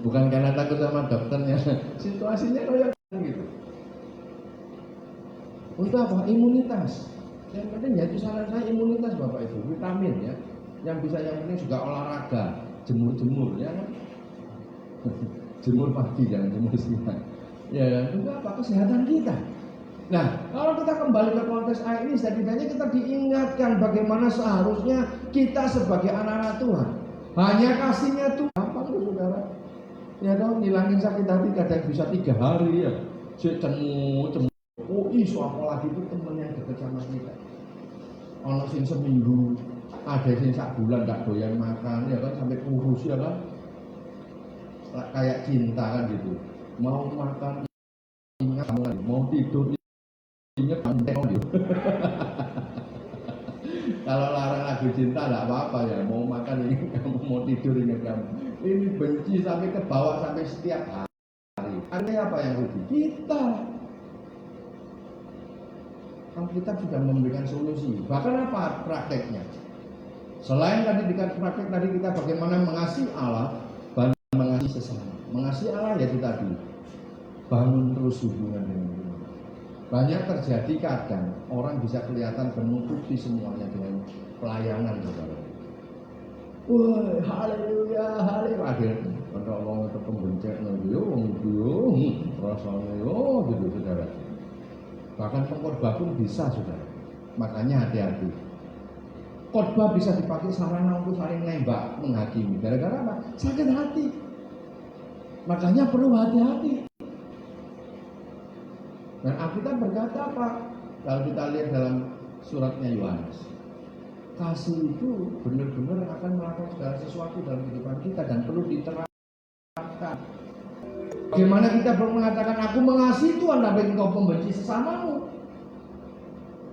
bukan karena takut sama dokternya, situasinya kayak gitu. Untuk apa? Imunitas. Yang penting ya itu saran saya imunitas Bapak Ibu, vitamin ya. Yang penting juga olahraga, jemur-jemur ya kan. Jemur pagi jangan jemur siang. Ya, itu apa? Kesehatan kita. Nah, kalau kita kembali ke konteks ayat ini, setidaknya kita diingatkan bagaimana seharusnya kita sebagai anak-anak Tuhan. Hanya kasihnya Tuhan. Gampang tuh saudara. Ya tahu ngilangin sakit hati kadang bisa 3 hari ya. Cemu. Oh iso apalagi itu teman yang dekat sama kita. Ono sing seminggu, ada sing sak bulan gak doyan makan ya kan sampai kurus ya kan. Kayak cinta kan gitu. Mau makan ingat mau tidur ingat gitu. Kalau larang lagu cinta enggak apa-apa ya, mau makan ingat kamu, mau tidur ingat kamu. Ini benci sampai ke bawah sampai setiap hari. Artinya apa yang rugi? Kita. Kita sudah memberikan solusi. Bahkan apa prakteknya? Selain tadi dikasih praktek tadi kita bagaimana mengasihi Allah, mengasihi sesama. Mengasihi Allah ya itu tadi. Bangun terus hubungan dengan Tuhan. Banyak terjadi kadang orang bisa kelihatan menutupi semuanya dengan pelayanan saudara. Wah, haleluya, haleluya. Kalau orang itu pembencet yo, wong yo, rasanya yo gitu saudara. Bahkan pengkhotbah pun bisa saudara. Makanya hati-hati. Khotbah bisa dipakai sarana untuk saling nembak, menghakimi. Gara-gara apa? Sakit hati. Makanya perlu hati-hati. Dan Alkitab berkata apa? Kalau kita lihat dalam suratnya Yohanes, kasih itu benar-benar akan melakukan segala sesuatu dalam kehidupan kita dan perlu diterapkan. Bagaimana kita perlu mengatakan aku mengasihi Tuhan tapi engkau pembenci sesamamu?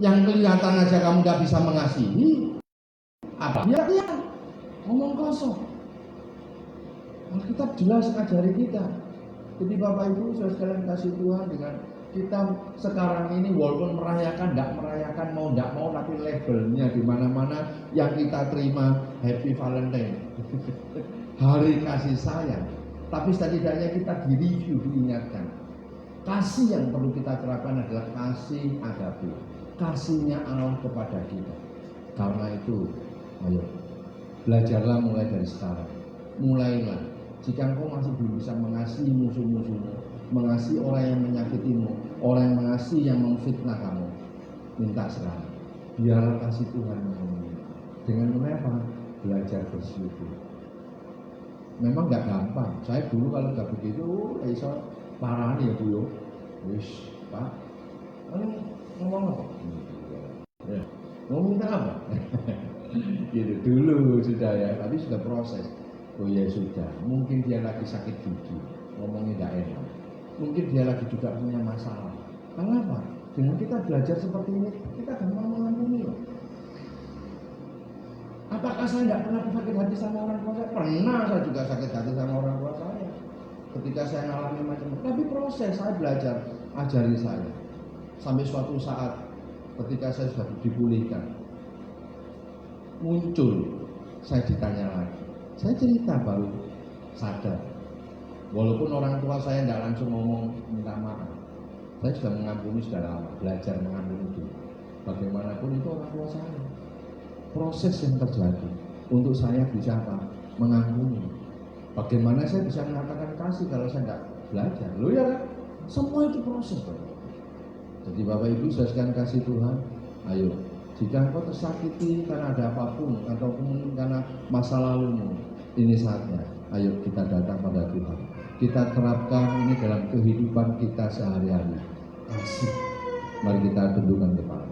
Yang kelihatan aja kamu gak bisa mengasihi, apa? Ya, ngomong kosong. Alkitab jelas ngajari kita. Jadi Bapak Ibu saudara sekalian kasih Tuhan dengan kita sekarang ini walaupun merayakan, tidak merayakan, mau tidak mau, tapi labelnya di mana-mana yang kita terima Happy Valentine, Hari Kasih Sayang. Tapi setidaknya kita di-review, diingatkan. Kasih yang perlu kita terapkan adalah kasih agape, kasihnya Allah kepada kita. Karena itu, ayo belajarlah mulai dari sekarang. Mulailah. Jika engkau masih belum bisa mengasihi musuh-musuhmu, mengasihi orang yang menyakitimu, orang yang mengasihi yang memfitnah kamu, minta sekarang. Biarlah kasih Tuhan memenuhi. Dengan apa? Belajar bersyukur. Memang nggak gampang. Saya dulu kalau nggak begitu, iso parah ya Bu yo. Wis, Pak. Ngomong apa? Ya. Ngomong apa? Gitu dulu sudah ya, tapi sudah proses. Oh ya sudah, mungkin dia lagi sakit gigi, ngomongnya nggak enak. Mungkin dia lagi juga punya masalah. Kenapa? Dengan kita belajar seperti ini, kita gampang mengampuni loh. Apakah saya tidak pernah sakit hati sama orang tua saya? Pernah, saya juga sakit hati sama orang tua saya. Ketika saya ngalami macam-macam, tapi proses saya belajar, ajari saya. Sampai suatu saat, ketika saya sudah dipulihkan, muncul, saya ditanya lagi. Saya cerita baru sadar. Walaupun orang tua saya tidak langsung ngomong minta maaf, saya sudah mengampuni sudah lama, belajar mengampuni itu. Bagaimanapun itu orang tua saya. Proses yang terjadi untuk saya bisa apa? Mengampuni. Bagaimana saya bisa mengatakan kasih kalau saya tidak belajar? Loh ya kan? Semua itu proses. Jadi Bapak Ibu sekalian kasih Tuhan, ayo. Jika engkau tersakiti karena ada apapun ataupun karena masa lalumu, ini saatnya. Ayo kita datang pada Tuhan. Kita terapkan ini dalam kehidupan kita sehari-hari. Kasih. Mari kita tundukkan kepala.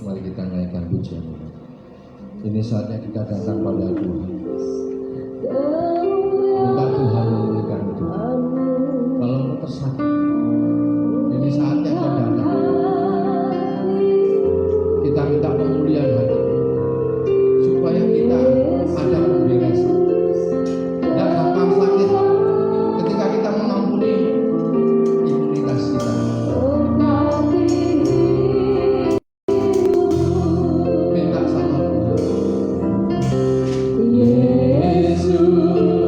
Mari kita naikkan pujian ini. Ini saatnya kita datang pada Tuhan. Minta Tuhan memulihkan itu. Kalau tersakit, ini saatnya kita datang. Kita minta pemulihan hati, supaya kita ada pembebasan. Tidak gampang sakit ketika kita mengampuni imunitas kita. Minta sama Tuhan. Yesus.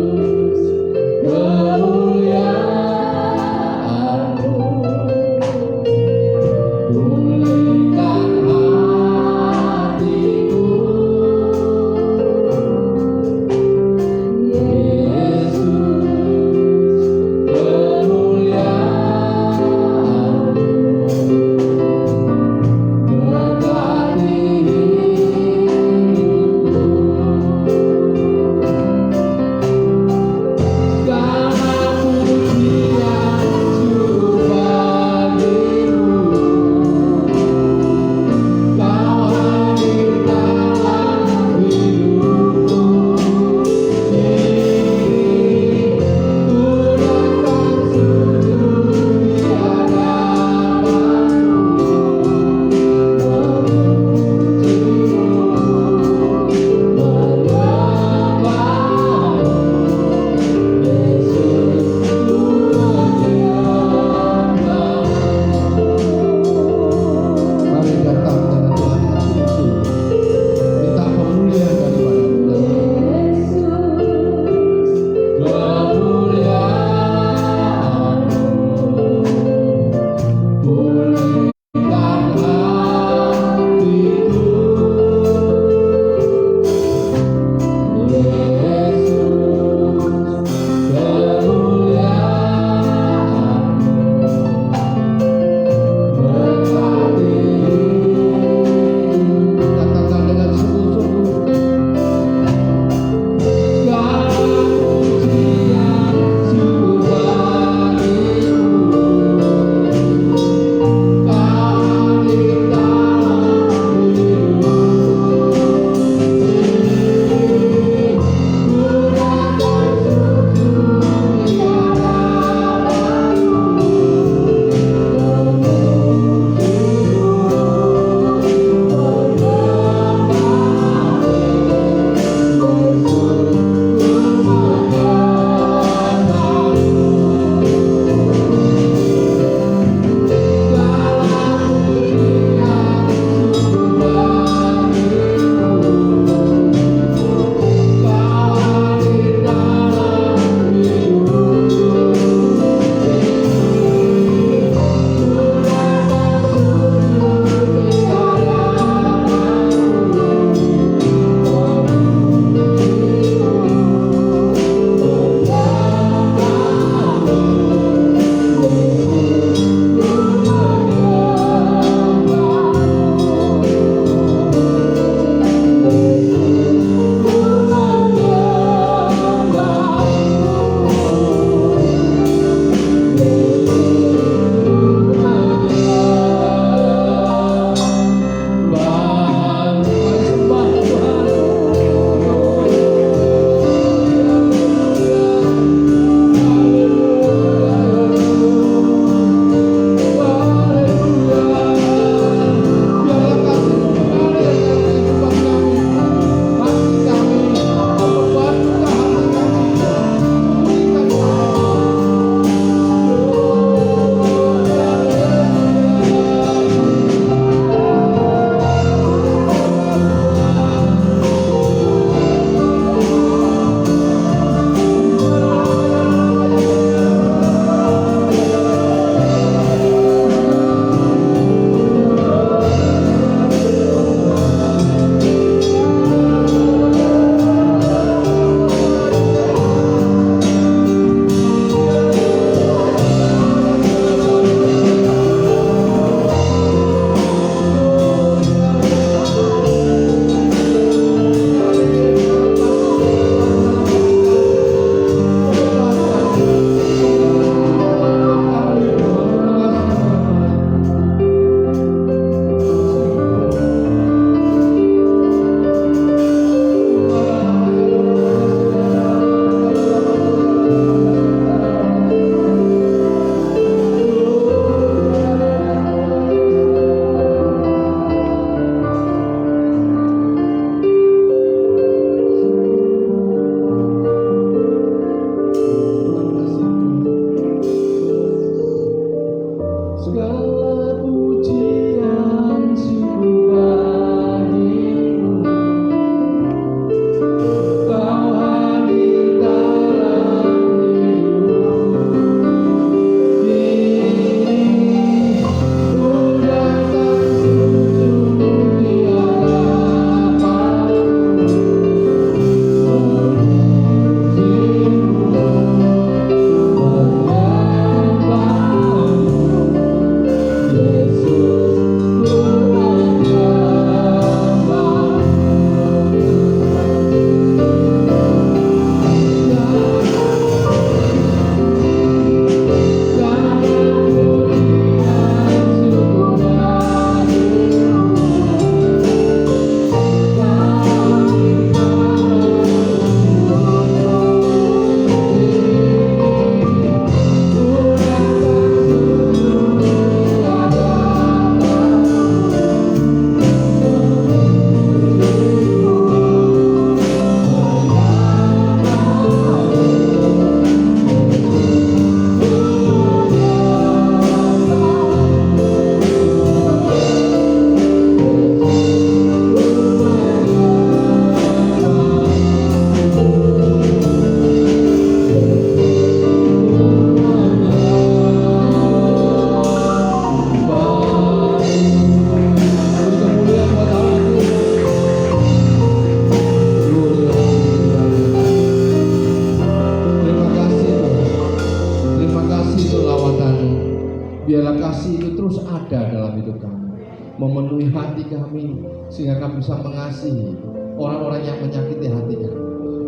memenuhi hati kami, sehingga kami bisa mengasihi orang-orang yang menyakiti hati kami,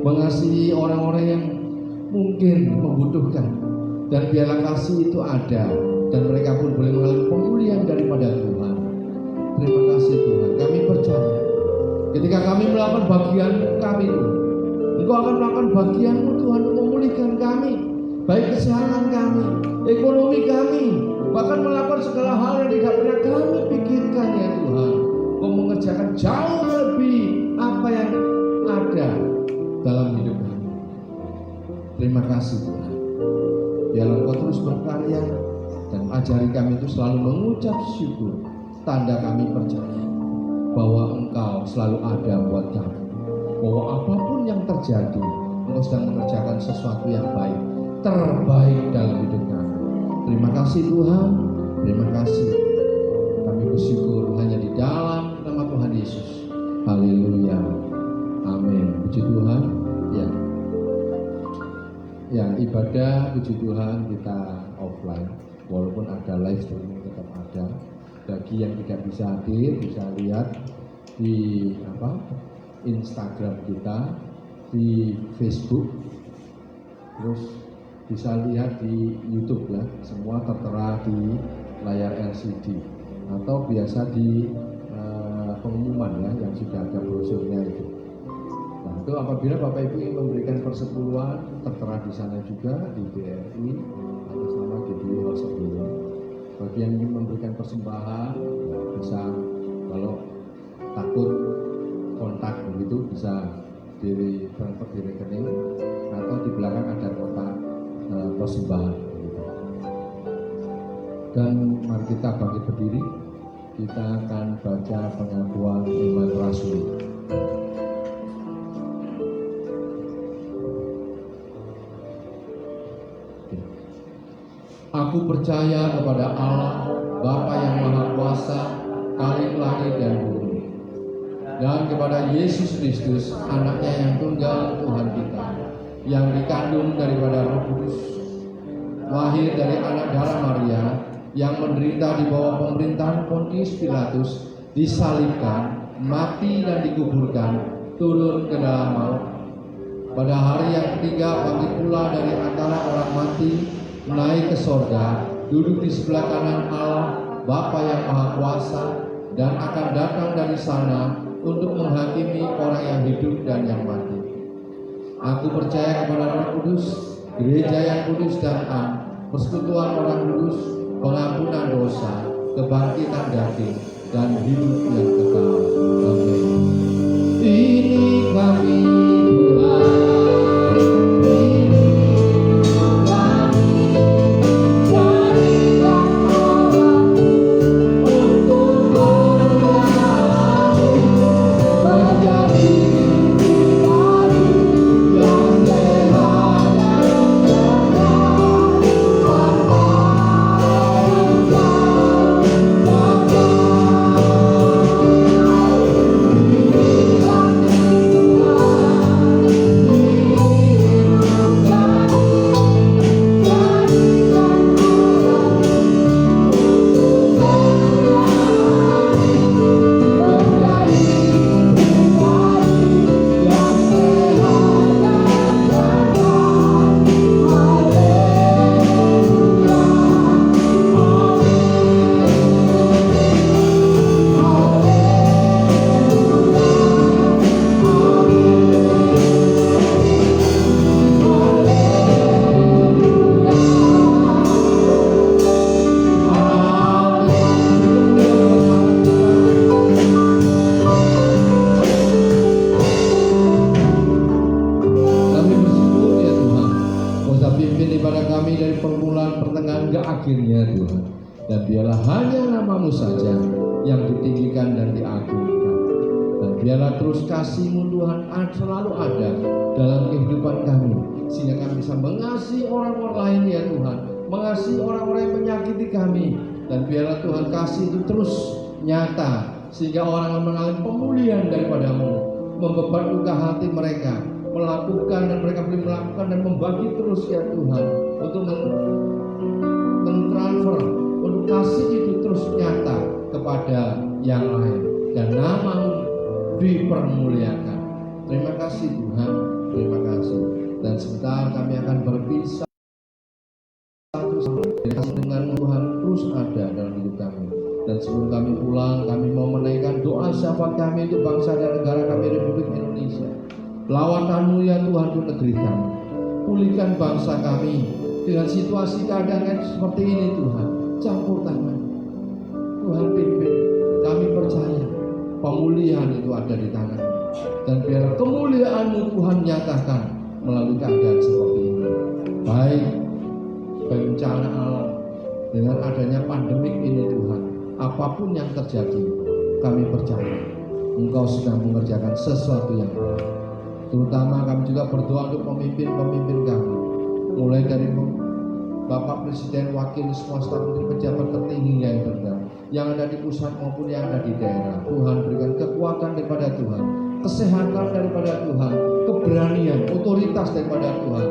mengasihi orang-orang yang mungkin membutuhkan, dan biarlah kasih itu ada, dan mereka pun boleh mengalami pemulihan daripada Tuhan. Terima kasih Tuhan, kami percaya ketika kami melakukan bagian kami Tuhan, Engkau akan melakukan bagian-Mu Tuhan untuk memulihkan kami, baik kesehatan kami, ekonomi kami, bahkan melakukan segala hal yang tidak pernah kami pikirkan ya Tuhan. Engkau mengerjakan jauh lebih apa yang ada dalam hidup kami. Terima kasih Tuhan. Biarlah Engkau terus berkarya dan ajari kami itu selalu mengucap syukur, tanda kami percaya bahwa Engkau selalu ada buat kami, bahwa apapun yang terjadi, Engkau sedang mengerjakan sesuatu yang baik, terbaik dalam hidup kami. Terima kasih Tuhan, terima kasih. Kami bersyukur hanya di dalam nama Tuhan Yesus. Haleluya, amin. Puji Tuhan. Ya, ibadah puji Tuhan kita offline, walaupun ada live streaming tetap ada. Bagi yang tidak bisa hadir, bisa lihat di Instagram kita, di Facebook, terus bisa lihat di YouTube ya, semua tertera di layar LCD, atau biasa di pengumuman ya, yang sudah ada brosurnya itu. Nah, itu apabila Bapak Ibu ingin memberikan persepuluhan, tertera di sana juga di BRI atas nama GBI Hosebilo. Bagi yang ingin memberikan persembahan, bisa, kalau takut kontak begitu, bisa transfer di rekening, atau di belakang ada kotak persembahan. Dan mari kita bangkit berdiri, kita akan baca pengakuan iman rasuli. Aku percaya kepada Allah, Bapa yang Maha Kuasa, Khalik langit dan bumi, dan kepada Yesus Kristus, Anaknya yang tunggal Tuhan kita, yang dikandung daripada Roh Kudus, lahir dari anak darah Maria, yang menderita di bawah pemerintahan Pontius Pilatus, disalibkan, mati dan dikuburkan, turun ke dalam maut. Pada hari yang ketiga bangkit pula dari antara orang mati, naik ke sorga, duduk di sebelah kanan Allah, Bapa yang Maha Kuasa, dan akan datang dari sana untuk menghakimi orang yang hidup dan yang mati. Aku percaya kepada Roh Kudus, gereja yang kudus dan am, persekutuan orang kudus, pengampunan dosa, kebangkitan daging, dan hidup yang kekal. Amin. Ini kami Tuhan. Kasih-Mu Tuhan selalu ada dalam kehidupan kami, sehingga kami bisa mengasihi orang-orang lain ya Tuhan, mengasihi orang-orang yang menyakiti kami, dan biarlah Tuhan kasih itu terus nyata, sehingga orang mengalami pemulihan daripada-Mu, membeban luka hati mereka, melakukan dan mereka boleh melakukan dan membagi terus ya Tuhan, untuk mentransfer, untuk kasih itu terus nyata kepada yang lain, dan nama-Mu dipermuliakan. Terima kasih Tuhan, terima kasih. Dan sebentar kami akan berpisah dengan Tuhan terus ada dalam hidup kami. Dan sebelum kami pulang, kami mau menaikkan doa syafaat kami untuk bangsa dan negara kami, Republik Indonesia. Lawatan-Mu ya Tuhan untuk negeri kami. Pulihkan bangsa kami dengan situasi keadaan yang seperti ini Tuhan. Campur tangan Tuhan, pimpin. Kami percaya pemulihan itu ada di tangan. Dan biar kemuliaan-Mu Tuhan nyatakan melalui keadaan seperti ini. Baik bencana alam, dengan adanya pandemik ini Tuhan, apapun yang terjadi, kami percaya Engkau sedang mengerjakan sesuatu yang baik. Terutama kami juga berdoa untuk pemimpin-pemimpin kami, mulai dari Bapak Presiden, Wakil, semua staf menteri, pejabat tertinggi yang terendah, yang ada di pusat maupun yang ada di daerah. Tuhan berikan kekuatan daripada Tuhan, kesehatan daripada Tuhan, keberanian, otoritas daripada Tuhan,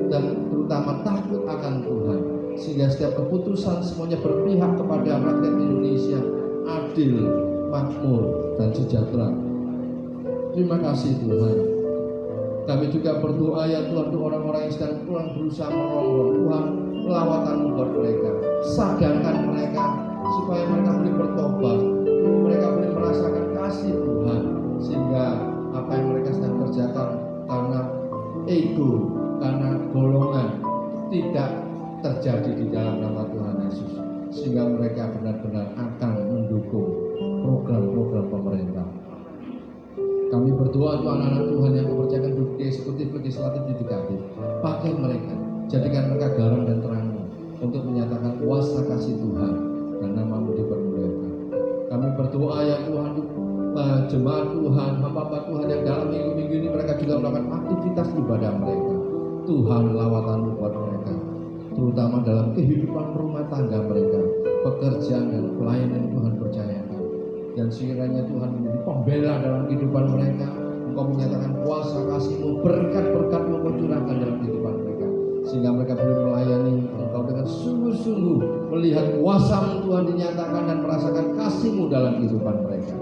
dan terutama takut akan Tuhan, sehingga setiap keputusan semuanya berpihak kepada rakyat Indonesia, adil, makmur, dan sejahtera. Terima kasih Tuhan. Kami juga berdoa ya Tuhan untuk orang-orang yang sedang pulang berusaha merongrong. Tuhan, lawatan-Mu buat mereka, sadarkan mereka supaya mereka boleh bertobat, mereka boleh merasakan kasih Tuhan, sehingga apa yang mereka sedang kerjakan karena ego, karena golongan, tidak terjadi di dalam nama Tuhan Yesus, sehingga mereka benar-benar akan mendukung program-program pemerintah. Kami berdoa untuk anak-anak Tuhan yang mempercayakan duduk di eksekutif, legislatif, yudikatif. Pakai mereka, jadikan mereka garam dan terang untuk menyatakan kuasa kasih Tuhan dan nama-Mu dipermuliakan. Kami berdoa ya Tuhan untuk jemaat Tuhan, hamba-hamba Tuhan yang dalam minggu-minggu ini mereka juga melakukan aktivitas ibadah mereka. Tuhan, lawatan-Mu buat mereka, terutama dalam kehidupan rumah tangga mereka, pekerjaan dan pelayanan Tuhan percayakan. Dan sekiranya Tuhan menjadi pembela dalam kehidupan mereka. Engkau menyatakan kuasa kasih-Mu, berkat-berkat-Mu Engkau curahkan dalam kehidupan mereka, sehingga mereka boleh melayani Engkau dengan sungguh-sungguh, melihat kuasa-Mu Tuhan dinyatakan dan merasakan kasih-Mu dalam kehidupan mereka.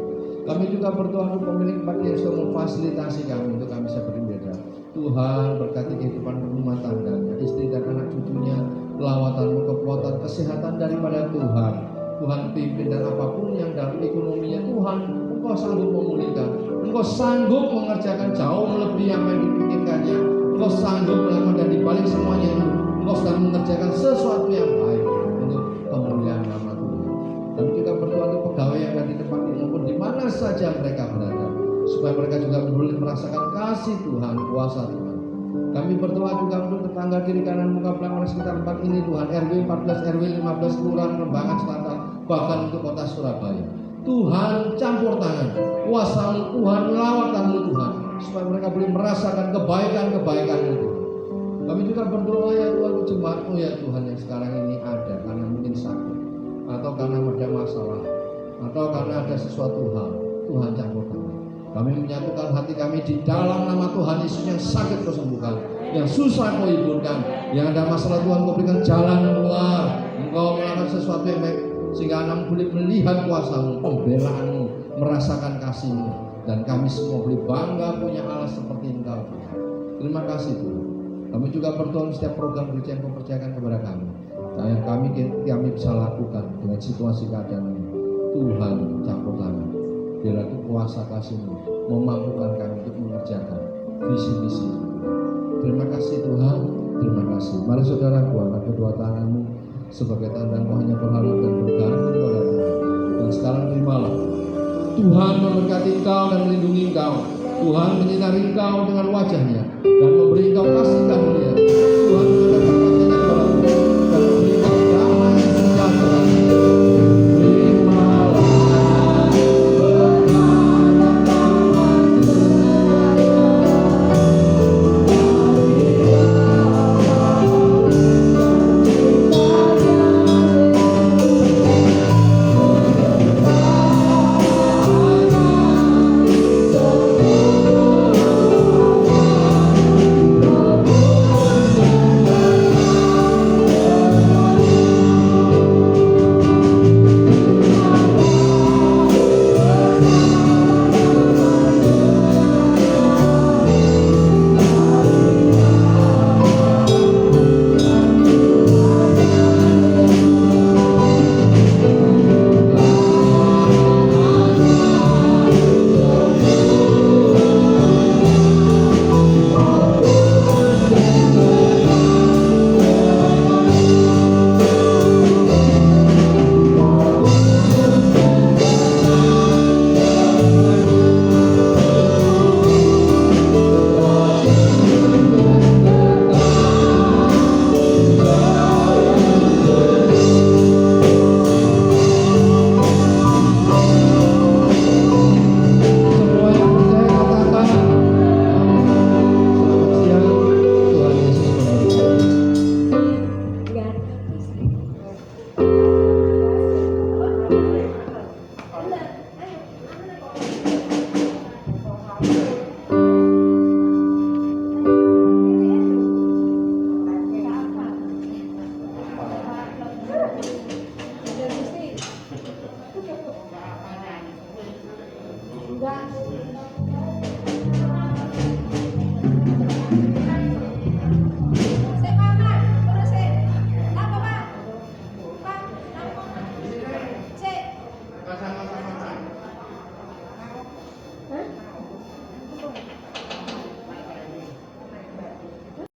Kami juga berdoa untuk pemilik tempat yang sudah memfasilitasi kami untuk kami bisa beribadah. Tuhan berkati kehidupan rumah tangganya, istri dan anak cucunya, lawatan-Mu, kekuatan, kesehatan daripada Tuhan. Tuhan pimpin, dan apapun yang dalam ekonominya Tuhan, Engkau sanggup memulihkan, Engkau sanggup mengerjakan jauh melebihi apa yang dipikirkannya, Engkau sanggup melakukan, dan dibalik semuanya itu Engkau sedang mengerjakan sesuatu yang baik untuk kemuliaan nama Tuhan. Kami juga berdoa untuk pegawai yang ada di tempat ini maupun di mana saja mereka berada, supaya mereka juga boleh merasakan kasih Tuhan, kuasa Tuhan. Kami berdoa juga untuk tetangga kiri kanan muka belakang sekitar tempat ini Tuhan, RW 14, RW 15, Kelurahan Lembangan Selatan, bahkan untuk kota Surabaya. Tuhan, campur tangan, kuasa-Mu Tuhan, lawatan-Mu Tuhan, supaya mereka boleh merasakan kebaikan-kebaikan itu. Kami juga berdoa ya Tuhan untuk jemaat-Mu ya Tuhan yang sekarang ini ada karena mungkin sakit, atau karena ada masalah, atau karena ada sesuatu hal. Tuhan, campur tangan. Kami menyatukan hati kami di dalam nama Tuhan Yesus. Yang sakit Kau sembuhkan, yang susah Kau hiburkan, yang ada masalah Tuhan Kau berikan jalan keluar. Engkau melakukan sesuatu yang baik, sehingga anak boleh melihat kuasa-Mu, pembelaan-Mu, merasakan kasih-Mu, dan kami semua boleh bangga punya Allah seperti Engkau. Terima kasih Tuhan. Kami juga berdoa setiap program gereja yang Kau percayakan kepada kami, yang kami bisa lakukan dengan situasi keadaan ini. Tuhan, campur tangan, biarlah kuasa kasih-Mu memampukan kami untuk mengerjakan visi-misi. Terima kasih Tuhan, terima kasih. Mari saudaraku, angkat kedua tanganmu sebagai tanda Engkau hanya berharap dan bergantung pada Tuhan. Dan sekarang terimalah Tuhan memberkati engkau dan melindungi engkau. Tuhan menyinari engkau dengan wajah-Nya dan memberi engkau kasih karunia.